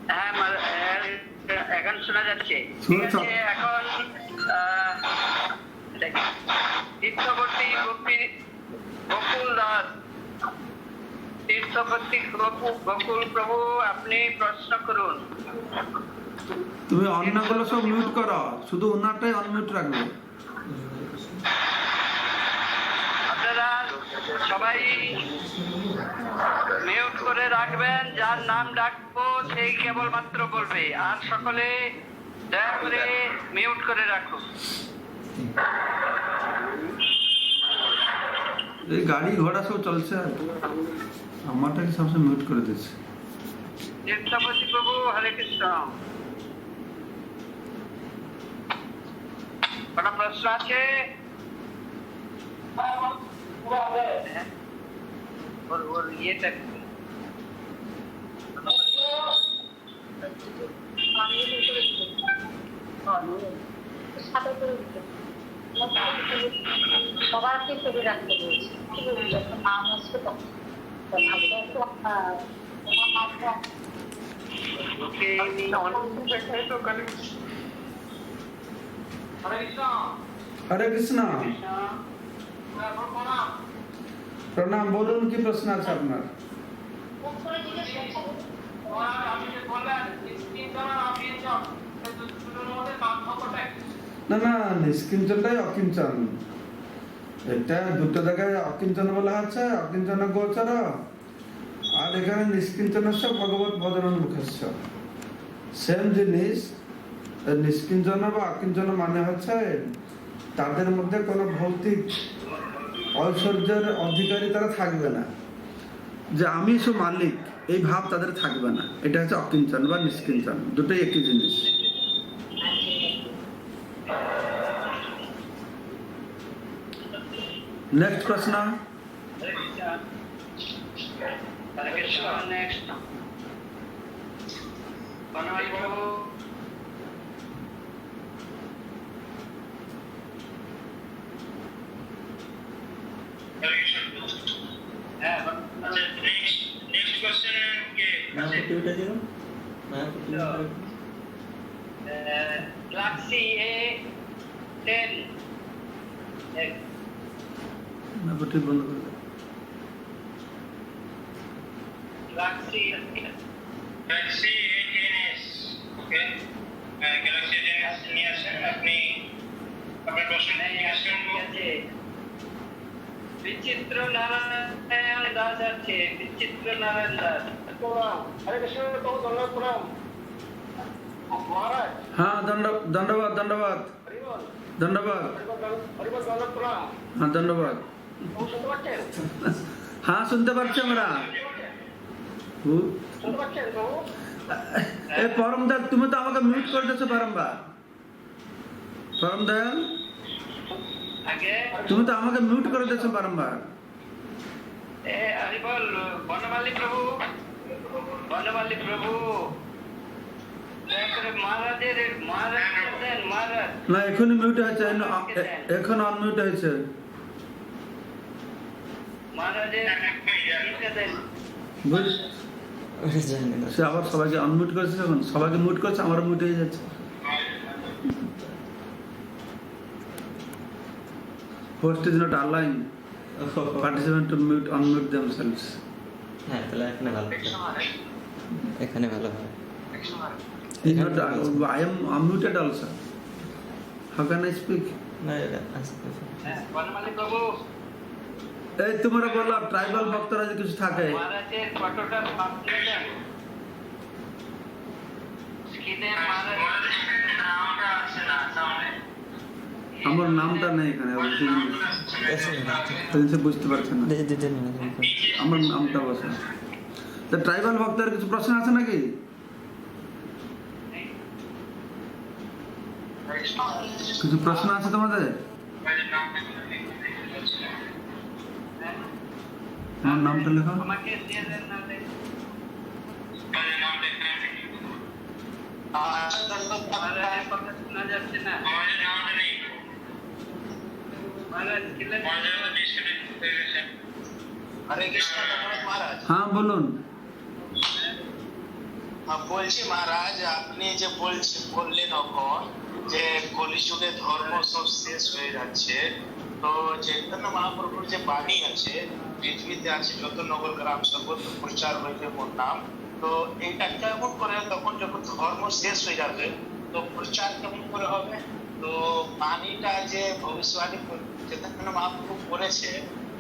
হ্যাঁ মহারাজ, এখন শোনা যাচ্ছে। ঠিক শুনছো? আছে, এখন তীর্থবর্তী বকুল দাস, তীর্থবর্তী বকুল প্রভু, আপনি প্রশ্ন করুন। তুমি অন্যগুলো সব মিউট করো, শুধু ওনারটাই আনমিউট রাখবে। আপনারা সবাই মিউট করে রাখবেন, যার নাম ডাকবো সেই কেবলমাত্র বলবে, আর সকলে দয়া করে মিউট করে রাখুন। এই গাড়ি ঘোড়া সব চলছে, আমারটাকে সবসময় মিউট করে দিচ্ছে। তীর্থপতি প্রভু, হরে কৃষ্ণ। কোনো প্রশ্ন আছে? ওর ইয়েটা সবারকে ছবি রাখতে বলছি, যখন নাম আসবে তখন হরে কৃষ্ণ। প্রণাম, বলুন কি প্রশ্ন আছে আপনার? না না, নিষ্কিঞ্চনটাই অকিঞ্চন। এটা দুটো জায়গায় অকিঞ্চন বলা আছে, অকিঞ্চন গোচর, আর এখানে নিষ্কিঞ্চনস্য ভগবত ভজন মুখস্য। সেম জিনিস। নিষ্কিঞ্চন বা অকিঞ্চন মানে হচ্ছে তাদের মধ্যে কোনো ভৌতিক ঐশ্বর্যের অধিকারী তারা থাকবে না, যে আমি সু মালিক এই ভাব তাদের থাকবে না। এটা হচ্ছে অকিঞ্চন বা নিষ্কিঞ্চন, দুটোই একই জিনিস। নেক্সট প্রশ্ন। নেক্সট Galaxy A10 ব্যাপারটি বন্ধ করে দাও। Galaxy A10s, ওকে গ্যালাক্সি A10s নিয়ে আসেন। আপনি আপনার প্রশ্ন জিজ্ঞেস করুন। আছে বিচিত্র নারায়ণ দাস আছে, বিচিত্র নারায়ণ দাস। হরে কৃষ্ণ, ধন্যবাদ প্রণাম মহারাজ। হ্যাঁ ধন্যবাদ ধন্যবাদ হরিবল ধন্যবাদ। হরিবল ধন্যবাদ প্রণাম। হ্যাঁ ধন্যবাদ। শুনতে পাচ্ছেন? হ্যাঁ শুনতে পাচ্ছি আমরা। শুনতে পাচ্ছেন প্রভু? এই পরম দয়াল, তুমি তো আমাকে মিউট করে দিয়েছো বারংবার। পরম দয়াল, আগে তুমি তো আমাকে মিউট করে দিয়েছো বারংবার। হরিবল বনমালী প্রভু, বনমালী প্রভু মহারাজের মহারাজ দেন, মহারাজ না এখনই মিউট হয়েছে, এখন আনমিউট হয়েছে। মহারাজের দেন। বুঝ সে আবার সবাইকে আনমিউট করেছে, এখন সবাইকে মিউট করছে, আমারও মিউট হয়ে যাচ্ছে। Host is not allowing participant to mute unmute themselves. হ্যাঁ তাহলে এখানে ভালো এখানে ভালো হয়। I am unmuted also. How can I speak? না এটা আস্তে বনমালী প্রভু এই তোমরা বলো ট্রাইবাল ভক্তরা যে কিছু থাকে। মহারাজের ফটোটা আপনি দেন। স্ক্রিনে মহারাজ নামটা আছে না সামনে। আমার নামটা নেই এখানে, সে বুঝতে পারছে না আমার নামটা বসে। তা ট্রাইবাল ভক্তের কিছু প্রশ্ন আছে নাকি? কিছু প্রশ্ন আছে তোমাদের? আমার নামটা লেখো। আমাকে দিয়ে দেন না দেন। মহারাজের কথা শোনা যাচ্ছে না। মহারাজ কিলে হরে কৃষ্ণ মহারাজ। হ্যাঁ বলুন। বলছি মহারাজ, আপনি যে বললেন এখন যে কলিযুগে ধর্ম সব শেষ হয়ে যাচ্ছে, তো চৈতন্য মহাপ্রভুর যে বাণী আছে, পৃথিবীতে আছে যত নগর গ্রাম সর্বত্র প্রচার হইবে মোর নাম, তো এইটা কেমন করে তখন যখন ধর্ম শেষ হয়ে যাবে তো প্রচার কেমন করে হবে? তো বাণীটা যে ভবিষ্যৎবাণী চৈতন্য মহাপ্রভু করেছে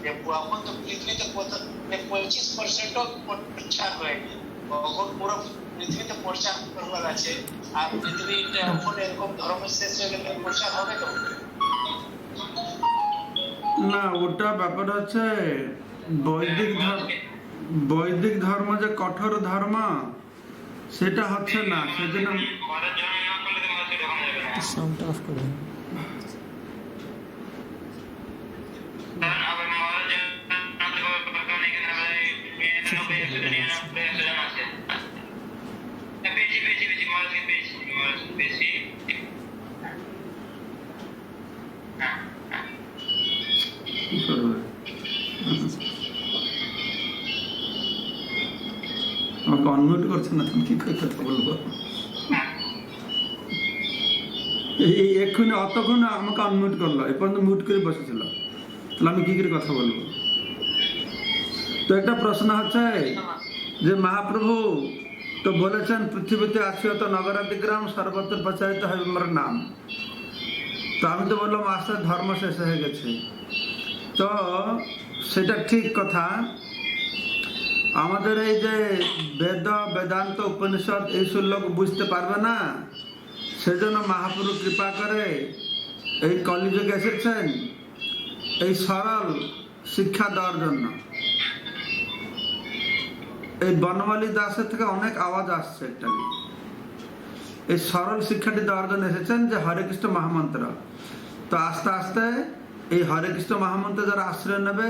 যে এখন তো পৃথিবীতে 25% প্রচার হয়নি, তখন পুরো পৃথিবীতে প্রচার করবার আছে। আর পৃথিবীতে এখন এরকম ধর্ম শেষ হয়ে গেলে প্রচার হবে তো? না ওটা ব্যাপার হচ্ছে বৈদিক ধর্ম যে কঠোর ধর্ম সেটা হচ্ছে না, সেজন্য সাউন্ড অফ করে আমাকে অনমিউট করছে না, তুমি কি করে কথা বলবো? এই এক্ষুনি অতক্ষণ আমাকে আনমিউট করলো, এ পর্যন্ত মিউট করে বসেছিল, তাহলে আমি কি করে কথা বলবো? তো একটা প্রশ্ন হচ্ছে যে মহাপ্রভু তো বলেছেন পৃথিবীতে আছে তো নগরাদি গ্রাম সর্বত্র প্রচারিত হবে আমার নাম। তো আমি তো বললাম আস্তে ধর্ম শেষ হয়ে গেছে। তো সেটা ঠিক কথা। আমাদের এই যে বেদ বেদান্ত উপনিষদ এইসব লোক বুঝতে পারবে না, সেজন্য মহাপ্রভু কৃপা করে এই কলিযুগে এসেছেন এই সরল শিক্ষা দেওয়ার জন্য। এই বনমালী দাসের থেকে অনেক আওয়াজ আসছে, একটা এই সরল শিক্ষাটি দেওয়ার জন্য এসেছেন যে হরে কৃষ্ণ মহামন্ত্র। তো আস্তে আস্তে এই হরে কৃষ্ণ মহামন্ত্র যারা আশ্রয় নেবে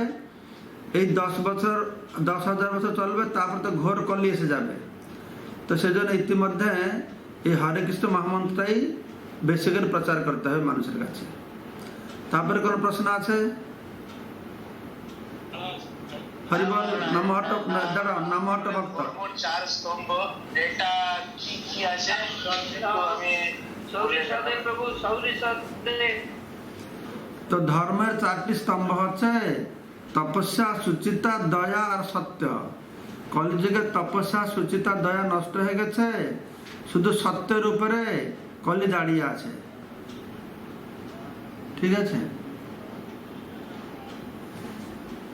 এই 10,000 বছর চলবে, তারপর তো ঘোর কলি এসে যাবে। তো সেজন্য ইতিমধ্যে এই হরে কৃষ্ণ মহামন্ত্রটাই বেশি করে প্রচার করতে হবে মানুষের কাছে। তারপরে কোনো প্রশ্ন আছে? হরিবল নামহট্ট দাঁড়াও নামহট্ট ভক্ত পরপর 4 স্তম্ভ এটা কি কি আছে একটু আমি সৌরি সদে প্রভু সৌরি সদে তো ধর্মের 4টি স্তম্ভ হচ্ছে তপস্যা, সুচিতা, দয়া আর সত্য। কলিযুগে তপস্যা, সুচিতা, দয়া নষ্ট হয়ে গেছে, শুধু সত্যের উপরে কলি দাঁড়িয়ে আছে। ঠিক আছে,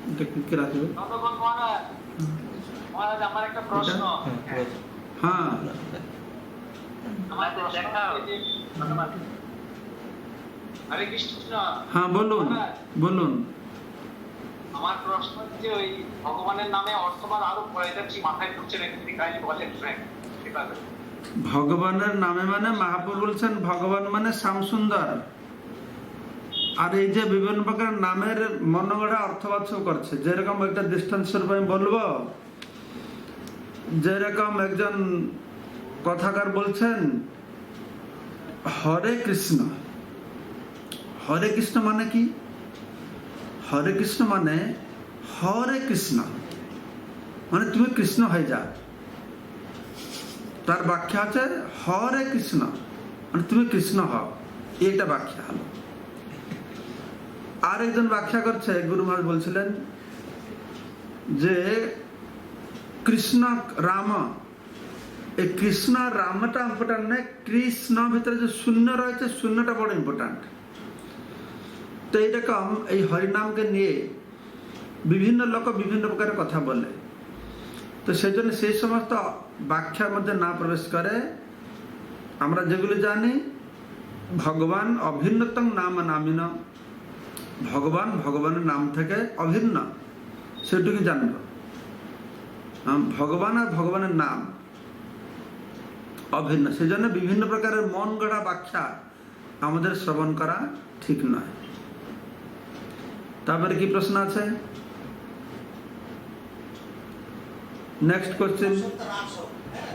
এটা কি রাখবে? ধন্যবাদ মহারাজ। মহারাজ আমার একটা প্রশ্ন। হ্যাঁ আমার প্রশ্ন হচ্ছে যে হরে কৃষ্ণ। হ্যাঁ বলুন বলুন। আমার প্রশ্ন হচ্ছে ওই ভগবানের নামে অর্থবাদ আরো পড়ে যাচ্ছি, মাথায় ঢুকছে না, কিন্তু কাহিনী বলেন ঠিক আছে। ভগবানের নামে মানে মহাপ্রভু বলছেন ভগবান মানে শ্যামসুন্দর। আর এই যে বিভিন্ন প্রকার নামের মনগড়া অর্থবাদ করছে, যেরকম একটা দৃষ্টান্ত স্বরূপ আমি বলবো, যেরকম একজন কথাকার বলছেন হরে কৃষ্ণ। হরে কৃষ্ণ মানে কি? হরে কৃষ্ণ মানে হরে কৃষ্ণ মানে তুমি কৃষ্ণ হয়ে যা। তার ব্যাখ্যা আছে হরে কৃষ্ণ মানে তুমি কৃষ্ণ হও, এটা ব্যাখ্যা হলো। আর একজন ব্যাখ্যা করছে, গুরু মহারাজ বলছিলেন যে কৃষ্ণ রাম, এই কৃষ্ণ রামটা ইম্পর্টেন্ট নয়, কৃষ্ণ ভিতরে যে শূন্য রয়েছে শূন্যটা বড় ইম্পর্টেন্ট। তো এইরকম এই হরিনামকে নিয়ে বিভিন্ন লোক বিভিন্ন প্রকারের কথা বলে, তো সেই জন্য সেই সমস্ত ব্যাখ্যার মধ্যে না প্রবেশ করে আমরা যেগুলো জানি ভগবান অভিন্নতম নাম নামিন, ভগবান ভগবানের নাম থেকে অভিন্ন, সেটুকু জানব। ভগবান আর ভগবানের নাম অভিন্ন, সেই জন্য বিভিন্ন প্রকারের মন গড়া ব্যাখ্যা আমাদের শ্রবণ করা ঠিক নয়। তারপরে কি প্রশ্ন আছে? Next question.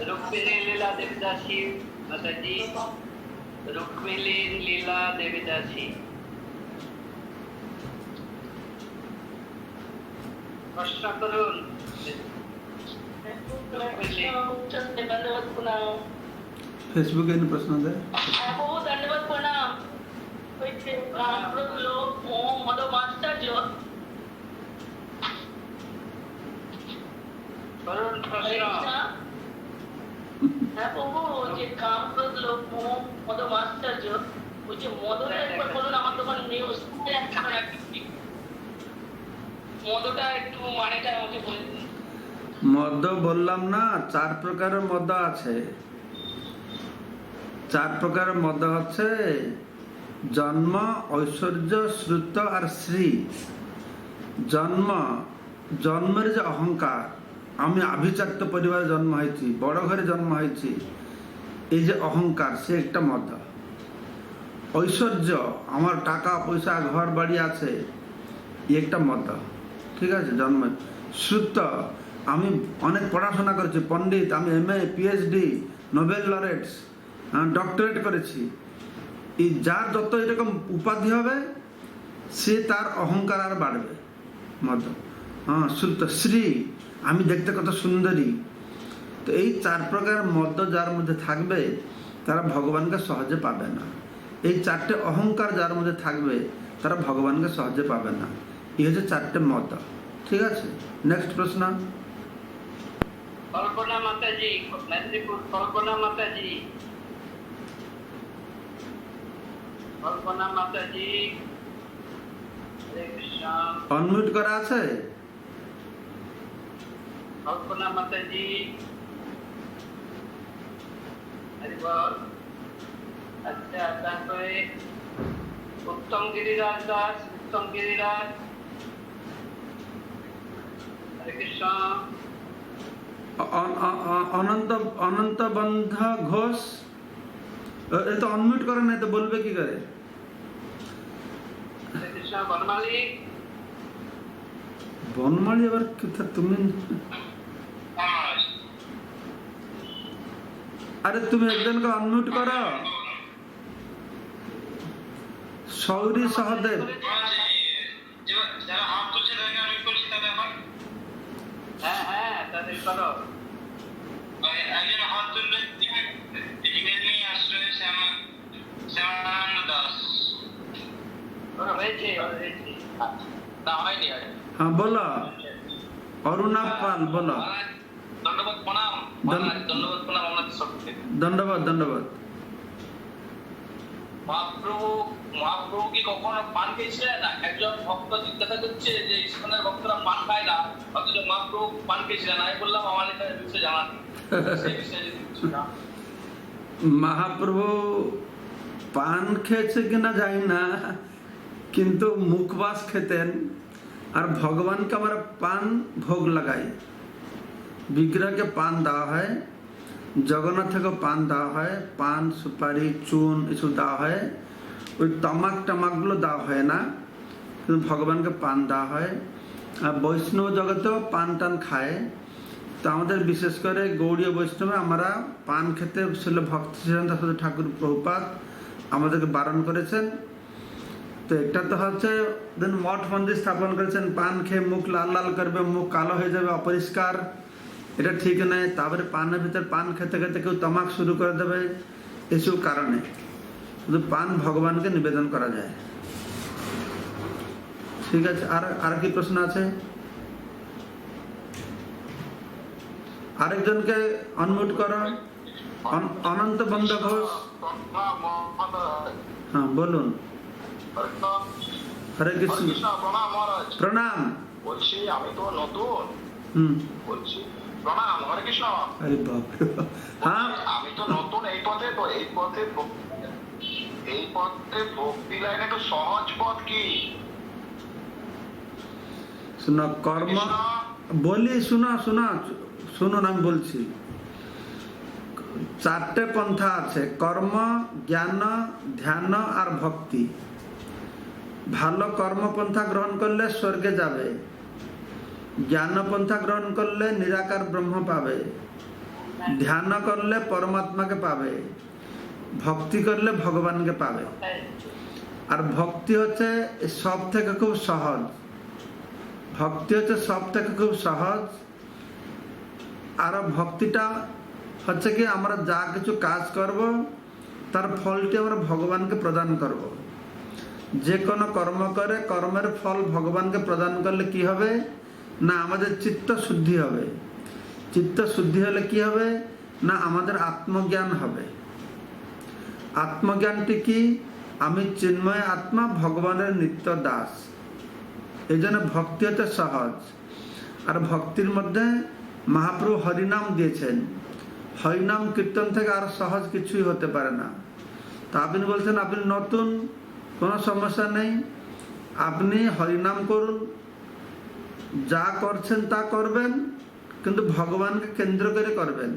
रुक्मिणी लीला देवदासी माताजी, रुक्मिणी लीला देवदासी प्रश्न করুন। धन्यवाद प्रणाम। ফেসবুকে এনে প্রশ্ন দেয়। बहुत धन्यवाद प्रणाम। लोग मधो मास्टर जो করুন প্রশ্ন। হ্যাঁ বাবু, যে কাম ক্রোধ লোভ মোহ মদ মাস্টার্য, ওই যে মদটা একবার বলুন, আমার তো কোনো নিউজ মদটা একটু মানেটা আমাকে বলে দিন। মদ বললাম না, 4 প্রকারের মদ আছে। 4 প্রকারের মদ হচ্ছে জন্ম, ঐশ্বর্য, শ্রুত আর শ্রী। জন্ম, জন্মের যে অহংকার, আমি আভিজাত্য পরিবারে জন্ম হয়েছি, বড় ঘরে জন্ম হয়েছি, এই যে অহংকার, সে একটা মদ। ঐশ্বর্য, আমার টাকা পয়সা ঘর বাড়ি আছে, একটা মদ। ঠিক আছে, জন্ম। শ্রুত, আমি অনেক পড়াশোনা করেছি, পণ্ডিত, আমি MA PhD নোবেল লরেটস ডক্টরেট করেছি। এই যার যত এরকম উপাধি হবে সে তার অহংকার আর বাড়বে, মদ। হ্যাঁ, শ্রুত। শ্রী, আমি দেখতে কত সুন্দরী। তো এই 4 প্রকার মদ যার মধ্যে থাকবে তারা ভগবানকে সহজে পাবে না। এই 4টে অহংকার যার মধ্যে থাকবে তারা ভগবানকে সহজে পাবে না। এই হচ্ছে 4টে মদ। ঠিক আছে, নেক্সট প্রশ্ন। কল্পনা মাতাজি, মেদিনীপুর। কল্পনা মাতাজি, কল্পনা মাতাজি, হরে কৃষ্ণ। অনমিউট করা আছে? কল্পনা মাতাজি, হরি বল। আচ্ছা, তারপরে উত্তম গিরিরাজ দাস। উত্তম গিরিরাজ, হরে কৃষ্ণ। অনন্ত বন্ধ ঘোষ, এ তো অনমিউট করে নাই, তো বলবে কি করে? হরে কৃষ্ণ। বনমালী। বনমালী আবার তুমি? আরে তুমি একজনকে অনমিউট করো। সৌরি সহদেব। যারা হাত তুলছে তাদেরকে আমি বলছি, তাহলে আমার একজন হরতুল্য নিয়ে আসলে শ্যামানন্দ দাস। হয়েছে না হয়নি। हाँ बोलो अरुणा पाल बोलो। ধন্যবাদ প্রণাম মহারাজ, ধন্যবাদ প্রণাম আপনাদের সকলকে। दंडवत दंडवत। মহাপ্রভু কি কখনো পান খেয়েছিলেন না? একজন ভক্ত জিজ্ঞাসা করছে যে ইস্কনের ভক্তরা পান খায় না, অথচ মহাপ্রভু পান খেয়েছিলেন। আমি বললাম আমার এটা বিষয়ে জানা নেই, সেই বিষয়ে যদি কিছু না। महाप्रभु पान খেয়েছে কিনা জানি না, কিন্তু মুখবাস খেতেন আর ভগবানকে আমরা পান ভোগ লাগাই। বিগ্রহকে পান দেওয়া হয়, জগন্নাথকে পান দেওয়া হয়, পান সুপারি চুন এসব দেওয়া হয়। ওই তামাক টামাকগুলো দেওয়া হয় না, কিন্তু ভগবানকে পান দেওয়া হয়। আর বৈষ্ণব জগতেও পান টান খায়। তো আমাদের বিশেষ করে গৌড়ীয় বৈষ্ণবে আমরা পান খেতে ছিল ভক্তি সিদ্ধান্ত ঠাকুর প্রভুপাদ আমাদেরকে বারণ করেছেন। তো একটা তো হচ্ছে মঠ মন্দির স্থাপন করেছেন, পান খেয়ে মুখ লাল লাল করবে, মুখ কালো হয়ে যাবে, অপরিষ্কার, এটা ঠিক নয়। তারপরে পানের ভিতরে পান খেতে খেতে কেউ তামাক শুরু করে দেবে, এসব কারণে শুধু পান ভগবানকে নিবেদন করা যায়। ঠিক আছে, আর কি প্রশ্ন আছে? আরেকজনকে অনমিউট করো, অনন্ত বন্ধ ঘোষ। হ্যাঁ বলুন। হরে কৃষ্ণ। প্রণাম মহারাজ। প্রণাম। বলছি আমি তো নতুন, বলছি প্রণাম। হরে কৃষ্ণ। আরে বাপ রে বাপ। হ্যাঁ আমি তো নতুন এই পথে, তো এই পথে ভক্তি লাইনে তো সহজ পথ কি? শোনো কর্ম বলি, শোনো শোনো শুনুন, আমি বলছি। চারটে পন্থা আছে, কর্ম, জ্ঞান, ধ্যান আর ভক্তি। ভালো কর্মপন্থা গ্রহণ করলে স্বর্গে যাবে, জ্ঞান পন্থা গ্রহণ করলে নিরাকার ব্রহ্ম পাবে, ধ্যান করলে পরমাত্মাকে পাবে, ভক্তি করলে ভগবানকে পাবে। আর ভক্তি হচ্ছে সব থেকে খুব সহজ, ভক্তি হচ্ছে সব থেকে খুব সহজ। আর ভক্তিটা হচ্ছে কি আমরা যা কিছু কাজ করব তার ফলটি আমরা ভগবানকে প্রদান করব। যে কোনো কর্ম করে কর্মের ফল ভগবানকে প্রদান করলে কি হবে না, আমাদের চিত্ত শুদ্ধি হবে। চিত্ত শুদ্ধি হলে কি হবে না, আমাদের আত্মজ্ঞান হবে। আত্মজ্ঞানটি কি, আমি চিন্ময় আত্মা, ভগবানের নিত্য দাস। এই জন্য ভক্তি হতে সহজ। আর ভক্তির মধ্যে মহাপ্রভু হরিনাম দিয়েছেন, হরিনাম কীর্তন থেকে আর সহজ কিছুই হতে পারে না। তা আপনি বলছেন আপনি নতুন, কোনো সমস্যা নেই, আপনি হরিনাম করুন, যা করছেন তা করবেন, কিন্তু ভগবানকে কেন্দ্র করে করবেন।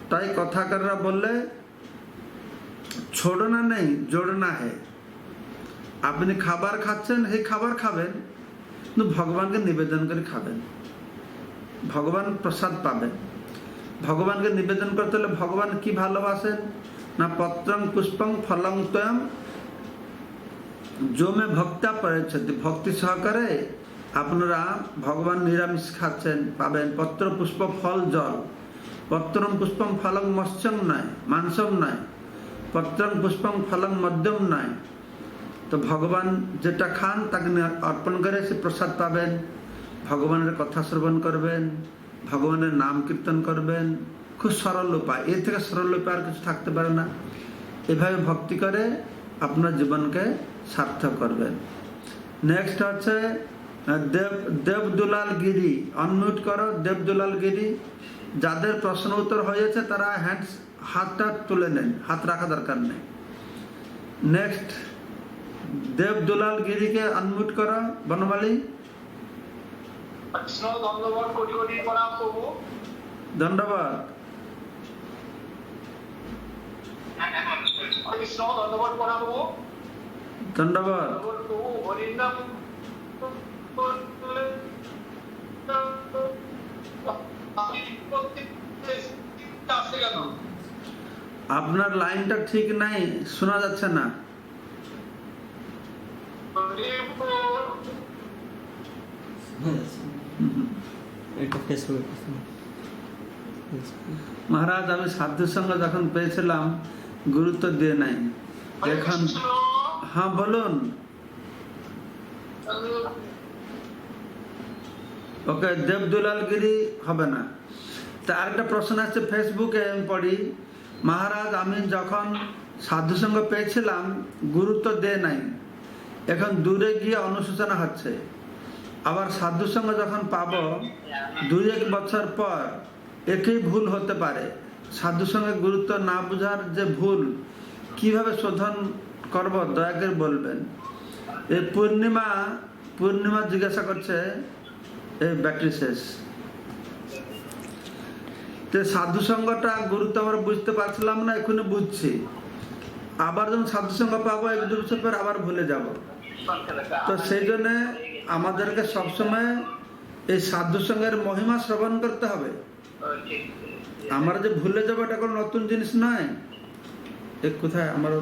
তাই কথাকাররা বললে ছোড়না নেই জোড়না হে। আপনি খাবার খাচ্ছেন, এই খাবার খাবেন, কিন্তু ভগবানকে নিবেদন করে খাবেন, ভগবান প্রসাদ পাবেন। ভগবানকে নিবেদন করতে হলে ভগবান কি ভালোবাসেন না, পত্রং পুষ্পং ফলং তয়ম জমে ভক্তা পরিচ্ছতি। ভক্তি সহকারে আপনারা ভগবান নিরামিষ খাচ্ছেন পাবেন, পত্র পুষ্প ফল জল। পত্রং পুষ্পং ফলং মৎস্যং নয়, মাংসম নয়, পত্রং পুষ্পং ফলং মধ্যম নয়। তো ভগবান যেটা খান তাকে অর্পণ করে সে প্রসাদ পাবেন। ভগবানের কথা শ্রবণ করবেন, ভগবানের নাম কীর্তন করবেন, খুব সরল উপায়। এর থেকে সরল উপায় আর কিছু থাকতে পারে না। এভাবে ভক্তি করে আপনার জীবনকে সার্থক করবেন। নেক্সট হচ্ছে দেবদুলাল গিরি, অনমিউট করো দেবদুলাল গিরি। যাদের প্রশ্ন উত্তর হয়েছে তারা হাতটা তুলে নেন, হাত রাখা দরকার নেই। নেক্সট দেবদুলাল গিরিকে আনমিউট করো বনমালী। ধন্যবাদ, কোটি কোটি প্রণাম প্রভু। ধন্যবাদ। কৃষ্ণ ধন্যবাদ প্রণাম প্রভু। ধন্যবাদ। প্রভু হরিনাম আপনার লাইনটা ঠিক নাই, শোনা যাচ্ছে না। এটা ফেসবুক মহারাজ আমি সাধুর সঙ্গে যখন পেয়েছিলাম গুরুত্ব দিয়ে নাই এখন। হ্যাঁ বলুন। ওকে দেবদুলাল গিরি হবে না। তা আরেকটা প্রশ্ন আসছে ফেসবুকে আমি পড়ি, মহারাজ আমি যখন সাধু সঙ্গ পেয়েছিলাম গুরুত্ব দেয় নাই, এখন দূরে গিয়ে অনুশোচনা হচ্ছে। আবার সাধু সঙ্গ যখন পাবো 2-1 বছর পর একই ভুল হতে পারে। সাধু সঙ্গে গুরুত্ব না বোঝার যে ভুল কিভাবে শোধন করব দয়া করে বলবেন। এই পূর্ণিমা জিজ্ঞাসা করছে, এই ব্যাটারি শেষ। তো সাধু সঙ্গটা গুরুত্ব আমরা বুঝতে পারছিলাম না, এখনই বুঝছি। আবার যখন সাধু সঙ্গ পাবো 1-2 বছর পর আবার ভুলে যাব। তো সেই জন্য আমাদেরকে সবসময় এই সাধু সঙ্গের মহিমা শ্রবণ করতে হবে। আমরা যে ভুলে যাবো এটা কোনো নতুন জিনিস নয়। এক কোথায় আমার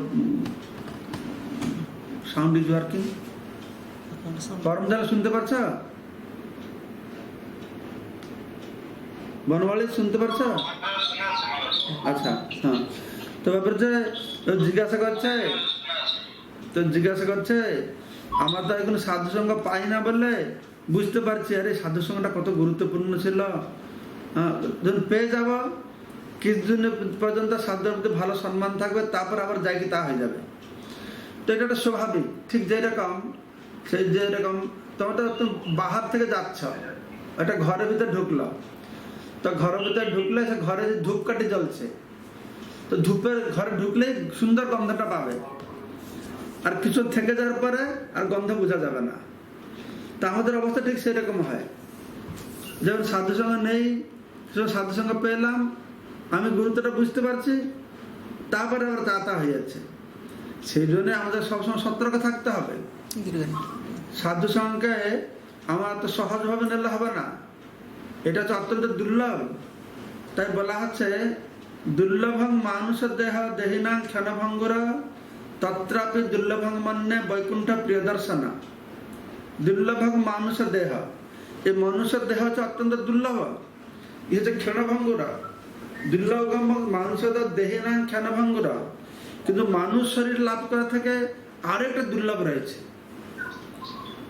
সাউন্ড ইজ ওয়ার্কিং, গরম জল শুনতে পারছ? বনওয়ালি শুনতে পারছ? আচ্ছা হ্যাঁ। তো ব্যাপার যে জিজ্ঞাসা করছে আমার তো এখন সাধু সঙ্গ পাই না বললে বুঝতে পারছি আরে সাধু সঙ্গটা কত গুরুত্বপূর্ণ ছিল। যখন পেয়ে যাব কিছুদিন পর্যন্ত সাধুর মধ্যে ভালো সম্মান থাকবে, তারপর আবার যাই কি তা হয়ে যাবে। তো এটা একটা স্বাভাবিক। ঠিক যেরকম তোমরা তো বাহার থেকে যাচ্ছ, একটা ঘরের ভিতরে ঢুকলো, তো ঘরের ভিতরে ঢুকলে সে ঘরে ধূপকাঠি জ্বলছে, তো ধূপের ঘরে ঢুকলেই সুন্দর গন্ধটা পাবে, আর কিছু থেকে যাওয়ার পরে আর গন্ধ বোঝা যাবে না। তা আমাদের অবস্থা ঠিক সেরকম হয়। যেমন সাধু সঙ্গ নেই, সাধু সঙ্গ পেলাম, আমি গুরুত্বটা বুঝতে পারছি, তারপরে আবার তা হয়ে যাচ্ছে। সেই জন্য আমাদের সবসময় সতর্ক থাকতে হবে। সাধু সঙ্গকে আমার তো সহজভাবে নিলে হবে না, এটা হচ্ছে অত্যন্ত দুর্লভ। তাই বলা হচ্ছে দুর্লভং মানুষ দেহ দেহিনাং ক্ষণভঙ্গুর তত্রাপি দুর্লভং মন্যে বৈকুণ্ঠ প্রিয় দর্শনা। দুর্লভং মানুষ দেহ, এই মনুষ্য দেহ হচ্ছে অত্যন্ত দুর্লভ, ই হচ্ছে ক্ষণভঙ্গুর। দুর্লভম মানুষ দেহিনাং ক্ষণভঙ্গুর, কিন্তু মানুষ শরীর লাভ করা থেকে আরো একটা দুর্লভ রয়েছে।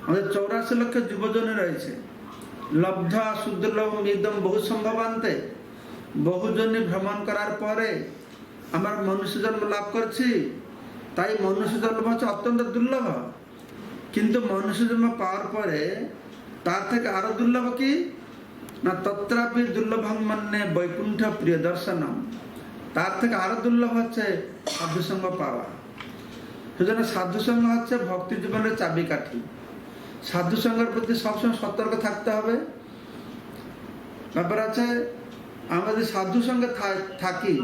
আমাদের 84 লক্ষ যুবজনে রয়েছে। লব্ধ সুদুর্লভ ইদম বহু সম্ভবান্তে, বহুজনে ভ্রমণ করার পরে আমার মনুষ্য জন্ম লাভ করছি, তাই মনুষ্য জন্ম হচ্ছে অত্যন্ত দুর্লভ। কিন্তু মনুষ্য জন্ম পাওয়ার পরে তার থেকে আরো দুর্লভ কি না, তত্রাপি দুর্লভং মন্যে বৈকুণ্ঠ প্রিয় দর্শনম, তার থেকে আরো দুর্লভ হচ্ছে সাধু সঙ্গ পাওয়া। সেজন্য সাধু সঙ্গ হচ্ছে ভক্তি জীবনের চাবিকাঠি। সাধু সঙ্গের প্রতি সবসময় সতর্ক থাকতে হবে। ব্যাপার আছে আমরা যদি সাধু সঙ্গে থাকি,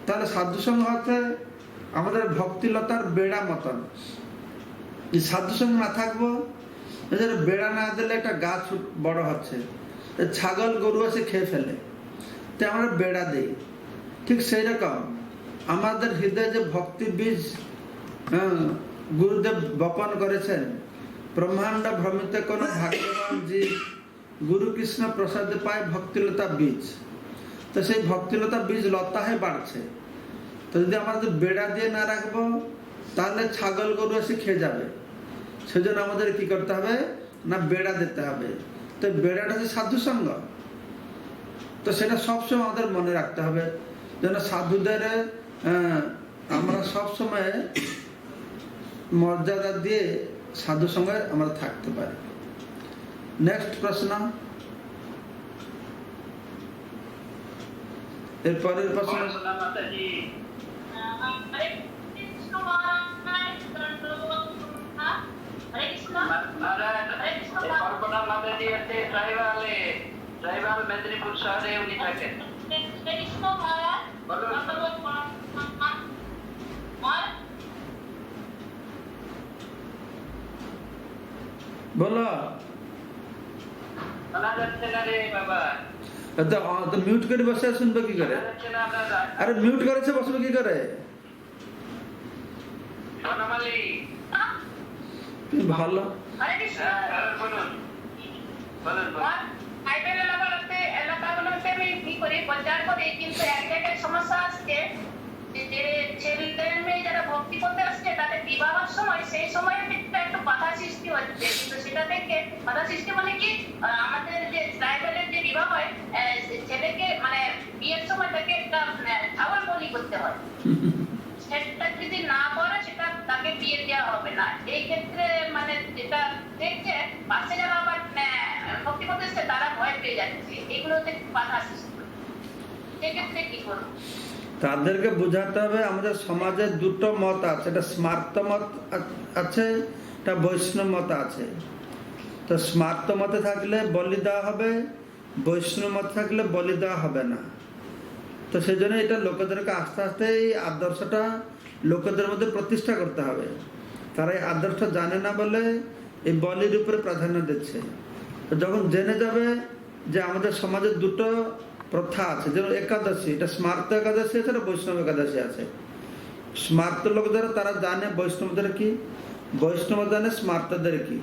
তাহলে সাধু সঙ্গ হচ্ছে আমাদের ভক্তিলতার বেড়া মতন। সাধু সঙ্গ না থাকবো, বেড়া না দিলে একটা গাছ বড় হচ্ছে, ছাগল গরু এসে খেয়ে ফেলে, তাই আমরা বেড়া দিই। ঠিক সেই রকম আমাদের হৃদয়ে যে ভক্তি বীজ গুরুদেব বপন করেছেন, ব্রহ্মাণ্ড ভ্রমিত কোন ভাগ্যবান জীব গুরু কৃষ্ণ প্রসাদ পায় ভক্তিলতা বীজ। তো সেই ভক্তিলতা বীজ লতা হয়ে বাড়ছে। তো যদি আমরা বেড়া দিয়ে না রাখবো, তাহলে ছাগল গরু এসে খেয়ে যাবে। সেজন্য আমাদের কি করতে হবে না, বেড়া দিতে হবে। তো বেড়াটা হচ্ছে সাধু সঙ্গ। তো সেটা সবসময় আমাদের মনে রাখতে হবে, যেন সাধুদের আমরা সবসময় মর্যাদা দিয়ে সাধু সঙ্গে আমরা থাকতে পারি। নেক্সট প্রশ্ন, এরপরের প্রশ্ন। ট্রাইবাল মেদিনীপুর শহরে উনি থাকেন। বলো মিউট করে বসে শুনবে কি করে? আরে মিউট করেছে, বসবে কি করে? ভালো বলুন। কিন্তু এক জায়গায় সমস্যা আসছে যে ছেলে মেয়ে যারা ভক্তি করতে আসছে তাদের বিবাহের সময় সেই সময় একটু বাধা সৃষ্টি হচ্ছে, কিন্তু সেটা থেকে বাধা সৃষ্টি মানে কি আমাদের যে ট্রাইবেলের যে বিবাহ হয় ছেলেকে মানে বিয়ের সময় তাকে একটা ছাগল বলি করতে হয়, সেটা যদি না করে সেটা তাকে বিয়ে দেওয়া হবে না। এই ক্ষেত্রে মানে যেটা দেখছে পাশে যারা আবার ভক্তি করতে এসছে তারা ভয় পেয়ে যাচ্ছে, এগুলোতে বাধা সৃষ্টি হচ্ছে, সেক্ষেত্রে কি করবো? তাদেরকে বোঝাতে হবে আমাদের সমাজে দুটো মত আছে, একটা স্মার্ত মত আছে, একটা বৈষ্ণব মত আছে। তো স্মার্ত মতে থাকলে বলি দেওয়া হবে, বৈষ্ণব মত থাকলে বলি দেওয়া হবে না। তো সেই জন্য এটা লোকেদেরকে আস্তে আস্তে এই আদর্শটা লোকেদের মধ্যে প্রতিষ্ঠা করতে হবে। তারা এই আদর্শ জানে না বলে এই বলির উপরে প্রাধান্য দিচ্ছে। যখন জেনে যাবে যে আমাদের সমাজে দুটো প্রথা আছে, যেমন একাদশী, এটা স্মার্ত একাদশী আছে, এটা বৈষ্ণব একাদশী আছে। স্মার্ত লোকদের তারা জানে বৈষ্ণবদের কি, বৈষ্ণব জানে স্মার্তদের কি,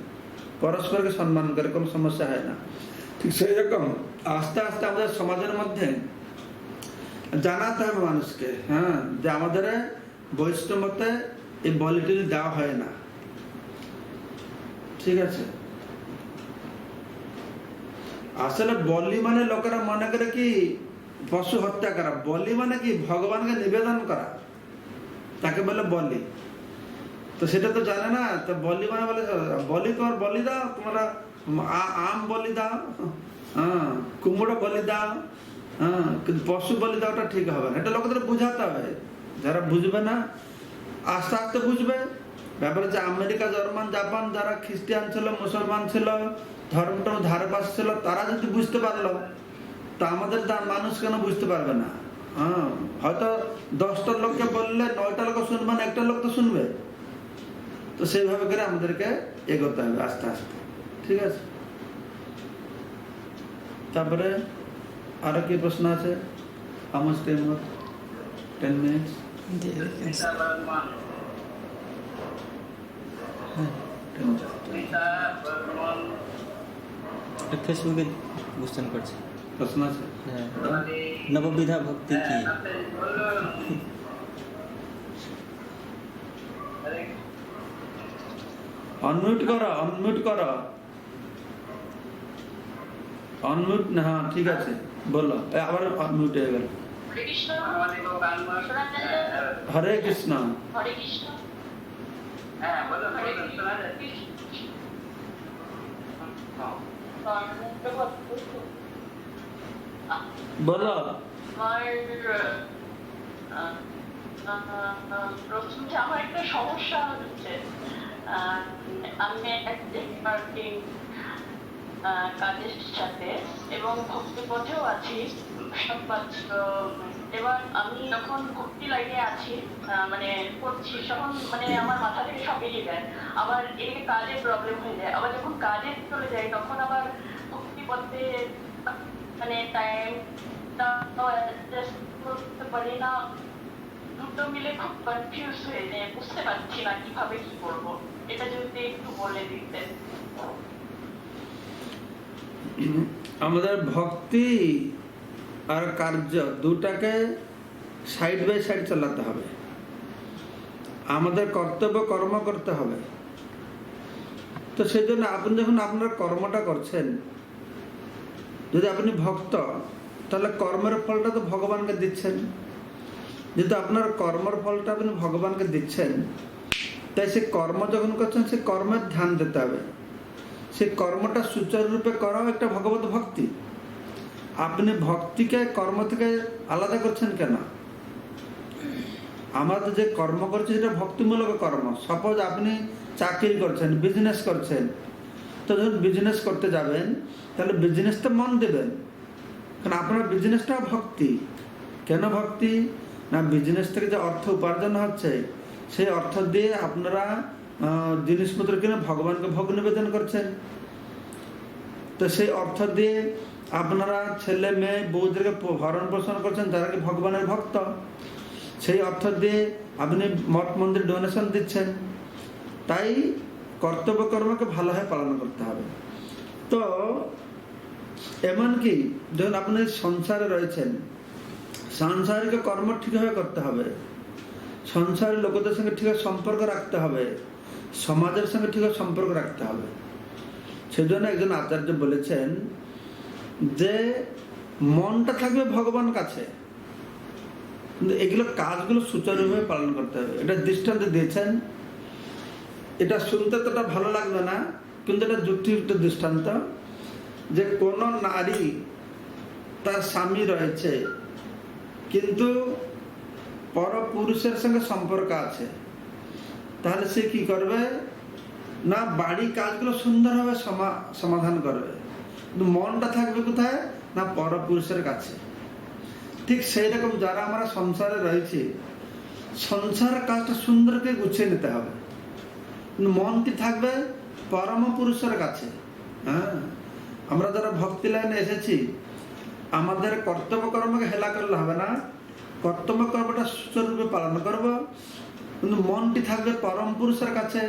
পরস্পরকে সম্মান করে, কোনো সমস্যা হয় না। ঠিক সেই রকম আস্তে আস্তে আমাদের সমাজের মধ্যে জানাতে হবে মানুষকে, হ্যাঁ, যে আমাদের বৈষ্ণবতে এই বলিটি দেওয়া হয় না, ঠিক আছে। আসলে বলি মানে লোকেরা মনে করে কি পশু হত্যা করা, বলি মানে কি ভগবানকে নিবেদন করা, তাকে বলে বলি। তো সেটা তো জানে না। তো বলি মানে বলে বলি, তোমার বলি দাও, তোমরা আম বলি দাও, হ্যাঁ, কুমড়ো বলি দাও, হ্যাঁ, কিন্তু পশু বলি দাওটা ঠিক হবে না। এটা লোকেদের বুঝাতে হবে। যারা বুঝবে না আস্তে আস্তে বুঝবে। ব্যাপার হচ্ছে আমেরিকা, জার্মান, জাপান যারা খ্রিস্টান ছিল, মুসলমান ছিল, ধর্মটা ধারে পাশে ছিল, তারা যদি বুঝতে পারলো তা আমাদের মানুষ কেন বুঝতে পারবে না? হ্যাঁ, হয়তো 10টা লোককে বললে 9টা লোক শুনবে না, একটা লোক তো শুনবে। তো সেইভাবে করে আমাদেরকে এগোতে হবে আস্তে আস্তে, ঠিক আছে। তারপরে আরো কি প্রশ্ন আছে? আমার টাইম 10 মিনিটস। ফেসবুকে কোশ্চেন করছে, প্রশ্ন আছে? হ্যাঁ, নববিধা ভক্তি কি? অনমিউট করো, অনমিউট করো, অনমিউট না, হ্যাঁ ঠিক আছে, বলো। আবার অনমিউট হয়ে গেল। হরে কৃষ্ণ। হরে কৃষ্ণ। হ্যাঁ বলো, হরে কৃষ্ণ। বলো। আমার একটা সমস্যা হচ্ছে, আমি কাজের সাথে এবং ভক্তি পথেও আছি, এবার আমি যখন ভক্তি লাইনে আছি মানে করছি, তখন মানে আমার মাথা থেকে সব বেরিয়ে যায়, আবার এই কাজে প্রবলেম হয়ে যায়। আবার যখন কাজে চলে যাই তখন আবার ভক্তি পথে মানে টাইমটা করতে পারি না, দুটো মিলে খুব কনফিউজ হয়ে যায়, বুঝতে পারছি না কিভাবে কি করবো। এটা যদি একটু বলে দিতেন। আমাদের ভক্তি আর কার্য দুটাকে সাইড বাই সাইড চালাতে হবে। আমাদের কর্তব্য কর্ম করতে হবে। তো সেই জন্য আপনি যখন আপনার কর্মটা করছেন, যদি আপনি ভক্ত, তাহলে কর্মের ফলটা তো ভগবানকে দিচ্ছেন। যেহেতু আপনার কর্মের ফলটা আপনি ভগবানকে দিচ্ছেন, তাই সে কর্ম যখন করছেন সে কর্মের ধ্যান দিতে হবে। সেই কর্মটা সুচারুরূপে করাও একটা ভগবত ভক্তি। আপনি ভক্তিকে কর্ম থেকে আলাদা করছেন কেন? আমাদের যে কর্ম করছে সেটা ভক্তিমূলক কর্ম। সাপোজ আপনি চাকরি করছেন, বিজনেস করছেন, তো যখন বিজনেস করতে যাবেন তাহলে বিজনেসটা মন দেবেন, কারণ আপনার বিজনেসটা ভক্তি। কেন ভক্তি? না, বিজনেস থেকে যে অর্থ উপার্জন হচ্ছে সেই অর্থ দিয়ে আপনারা জিনিসপত্র কিনে ভগবানকে ভোগ নিবেদন করছেন। তো সেই অর্থ দিয়ে আপনারা ছেলে মেয়ে বউদেরকে ভরণ পোষণ করছেন, যারা কি ভগবানের ভক্ত। সেই অর্থ দিয়ে আপনি মঠ মন্দির ডোনেশন দিচ্ছেন। তাই কর্তব্য কর্মকে ভালোভাবে পালন করতে হবে। তো এমনকি যখন আপনি সংসারে রয়েছেন, সাংসারিক কর্ম ঠিকভাবে করতে হবে, সংসারের লোকদের সঙ্গে ঠিক সম্পর্ক রাখতে হবে, সমাজের সঙ্গে ঠিক সম্পর্ক রাখতে হবে। সেজন্য একজন আচার্য বলেছেন যে মনটা থাকবে ভগবান কাছে, কিন্তু এগুলো কাজগুলো সুচারুভাবে পালন করতে হবে। এটা দৃষ্টান্ত দিয়েছেন, এটা শুনতে তোটা ভালো লাগবে না, কিন্তু এটা যুক্তিযুক্ত দৃষ্টান্ত যে কোন নারী তার স্বামী রয়েছে কিন্তু পরপুরুষের সঙ্গে সম্পর্ক আছে, তাহলে সে কি করবে না বাড়ি কাজগুলো সুন্দরভাবে সমাধান করবে, কিন্তু মনটা থাকবে কোথায় না পরপুরুষের কাছে। ঠিক সেই রকম যারা আমরা সংসারে রয়েছি, সংসারের কাজটা সুন্দরকে গুছিয়ে নিতে হবে, কিন্তু মনটি থাকবে পরম পুরুষের কাছে। হ্যাঁ, আমরা যারা ভক্তি লাইনে এসেছি আমাদের কর্তব্য কর্মকে হেলা করলে হবে না, কর্তব্য কর্মটা সুচারুরূপে পালন করব, কিন্তু মনটি থাকবে পরম পুরুষের কাছে।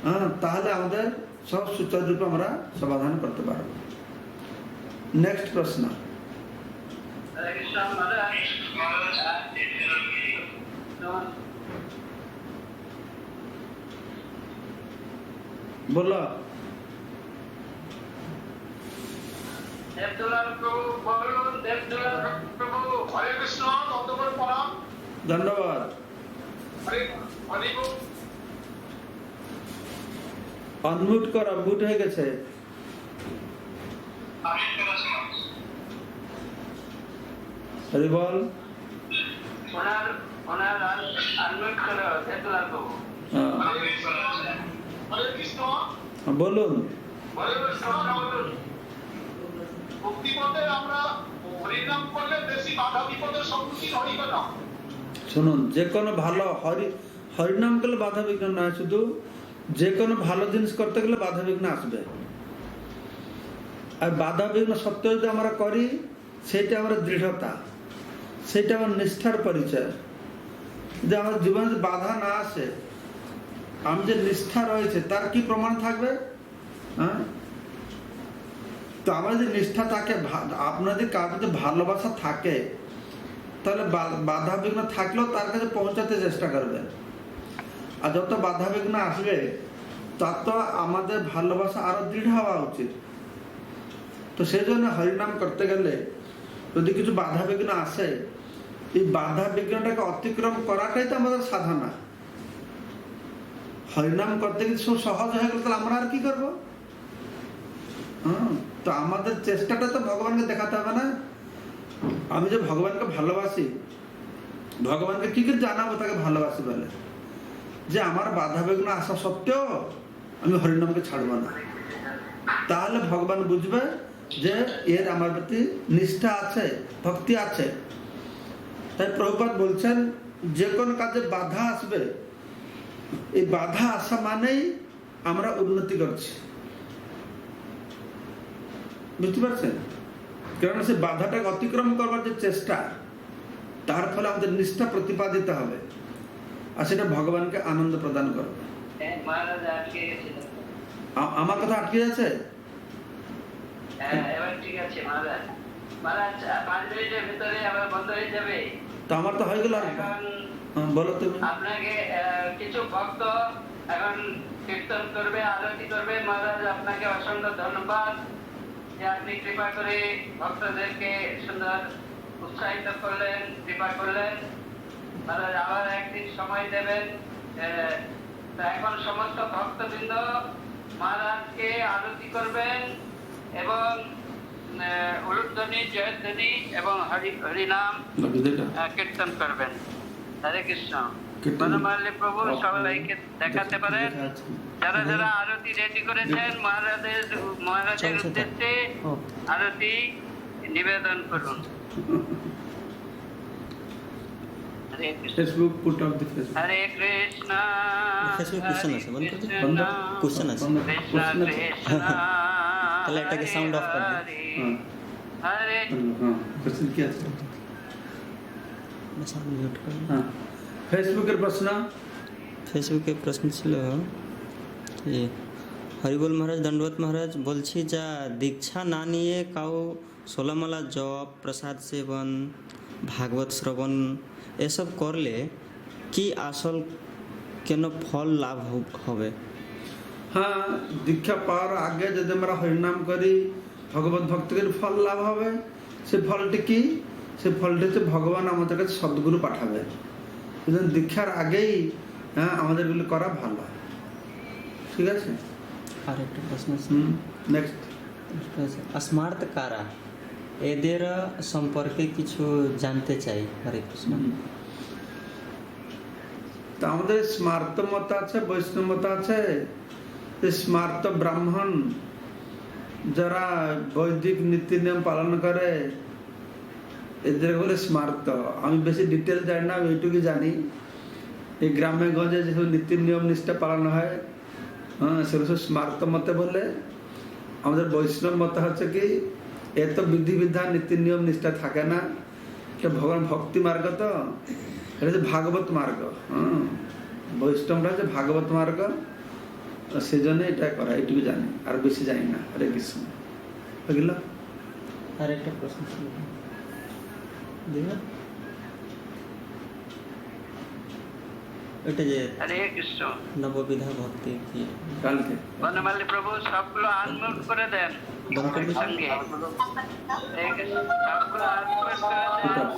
হ্যাঁ, তাহলে আমাদের সব সুচারুরূপে আমরা সমাধান করতে পারব। নেক্সট প্রশ্ন। হরে কৃষ্ণ মহারাজ, বলো। দেবদুলাল প্রভু বলুন, দেবদুলাল প্রভু। হরে কৃষ্ণ, দণ্ডবত প্রণাম। ধন্যবাদ। হরে হরে বল। আনমিউট কর, মিউট হয়ে গেছে। হরি বল। ওনার আনমিউট করো দেবদুলাল প্রভু। হ্যাঁ, হরে কৃষ্ণ, বলুন। হরে কৃষ্ণ বলুন। ভক্তিপথে আমরা হরিনাম করলে বেশি বাধা বিপদের সম্মুখীন হই কেন? শুনুন, যে কোনো ভালো হরিনাম করলে বাধা বিঘ্ন নয়, শুধু যে কোনো ভালো জিনিস করতে গেলে বাধা বিঘ্ন আসবে। আর বাধা বিঘ্ন সত্ত্বেও যদি আমরা করি, সেটা আমার দৃঢ়তা, সেটা আমার নিষ্ঠার পরিচয়। যে আমার জীবনে যদি বাধা না আসে, আমি যে নিষ্ঠা রয়েছে তার কি প্রমাণ থাকবে? হ্যাঁ, তো আমার যদি নিষ্ঠা থাকে, আপনাদের কাছে যদি ভালোবাসা থাকে, তাহলে বাধা বিঘ্ন থাকলেও তার কাছে পৌঁছাতে চেষ্টা করবেন। আর যত বাধা বিঘ্ন আসবে তত আমাদের ভালোবাসা আরো দৃঢ় হওয়া উচিত। তো সেই জন্য হরিনাম করতে গেলে যদি কিছু বাধা বিঘ্ন আসে, এই বাধা বিঘ্নটাকে অতিক্রম করাটাই তো আমাদের সাধনা। হরিনাম করতে গেলে সব সহজ হয়ে গেল, তাহলে আমরা আর কি করবো? তো আমাদের চেষ্টাটা তো ভগবানকে দেখাতে হবে না। আমি যে ভগবানকে ভালোবাসি, ভগবানকে কি করে জানাবো তাকে ভালোবাসি বলে? যে আমার বাধা বিঘ্ন আসা সত্ত্বেও আমি হরিনামকে ছাড়বো না। তাহলে ভগবান বুঝবে যে এর আমার প্রতি নিষ্ঠা আছে, ভক্তি আছে। তাই প্রভুপাদ বলছেন যে কোনো কাজে বাধা আসবে, এই বাধা আসা মানেই আমরা উন্নতি করছি। বুঝতে পারছেন? কারণ সে বাধাটাকে অতিক্রম করবার যে চেষ্টা, তার ফলে আমাদের নিষ্ঠা প্রতিপাদিত হবে, আর সেটা ভগবানকে আনন্দ প্রদান করবে। মহারাজ আটকে গেছে। আমার কথা আটকে যাচ্ছে? হ্যাঁ, এবার ঠিক আছে মহারাজ। মহারাজ 5 মিনিটের ভিতরে আবার বন্ধ হয়ে যাবে। তো আমার তো হয়ে গেল। এখন বলো তুমি। আপনাকে কিছু ভক্ত এখন কীর্তন করবে, আরতি করবে। মহারাজ আপনাকে অসংখ্য ধন্যবাদ যে আপনি কৃপা করে ভক্তদেরকে সুন্দর উৎসাহিত করলেন, কৃপা করলেন। মহারাজ আবার একদিন সময় দেবেন। এখন সমস্ত ভক্তবৃন্দ মহারাজকে আরতি করবেন এবং উলুধ্বনি, জয়ধ্বনি এবং হরিনাম কীর্তন করবেন। হরে কৃষ্ণ। বনমালী প্রভু সবাইকে দেখাতে পারেন। যারা যারা আরতি রেডি করেছেন, মহারাজের উদ্দেশ্যে আরতি নিবেদন করুন। Facebook put of the Facebook. Hare Krishna. Facebook question আছে, বন্ধ করতে কোশ্চেন আছে। কৃষ্ণ কৃষ্ণ। তাহলে এটাকে সাউন্ড অফ করে দে। হরে কোশ্চেন কি আছে? সাউন্ড মিউট করে। হ্যাঁ, ফেসবুকের প্রশ্ন। ফেসবুকে প্রশ্ন ছিল যে হরিবল মহারাজ, দণ্ডবত মহারাজ, বলছি যা দীক্ষা না নিয়ে কাউ 16 মালা জপ, প্রসাদ সেবন ভাগবত শ্রবণ এসব করলে কি আসল কেন ফল লাভ হবে? হ্যাঁ, দীক্ষা পাওয়ার আগে যদি আমরা হরিনাম করি, ভগবত ভক্তি করি, ফল লাভ হবে। সে ফলটি কি? সে ফলটি হচ্ছে ভগবান আমাদের কাছে সদ্গুরু পাঠাবে। সেজন্য দীক্ষার আগেই আমাদেরগুলি করা ভালো। ঠিক আছে। আর একটা প্রশ্ন, নেক্সট, স্মার্ট কারা, এদের সম্পর্কে কিছু জানতে চাই। হরে কৃষ্ণ। তা আমাদের স্মার্ত মত আছে, বৈষ্ণব মত আছে। স্মার্ত ব্রাহ্মণ যারা বৈদিক নীতি নিয়ম পালন করে, এদের বলে স্মার্ত। আমি বেশি ডিটেল জানি না, এইটুকু জানি এই গ্রামে গঞ্জে যেসব নীতি নিয়ম নিষ্ঠা পালন হয়, সেগুলো সব স্মার্ত মতে বলে। আমাদের বৈষ্ণব মত হচ্ছে কি, এত বিধিবিধান নীতি নিয়ম নিষ্ঠা থাকে না, এটা ভগবান ভক্তি মার্গ। তো এটা হচ্ছে ভাগবত মার্গ। বৈষ্ণবটা হচ্ছে ভাগবত মার্গ, সেই জন্য এটা করা। এইটুকু জানি, আর বেশি জানি না। হরে কৃষ্ণ। বুঝল? আর একটা প্রশ্ন ছিল, এটা যে হরে কৃষ্ণ। নববিধা ভক্তি কি কালকে বনমালী প্রভু সবগুলো আনমিউট করে দেন দমকল সঙ্গে। সবগুলো আনমিউট করে দেন।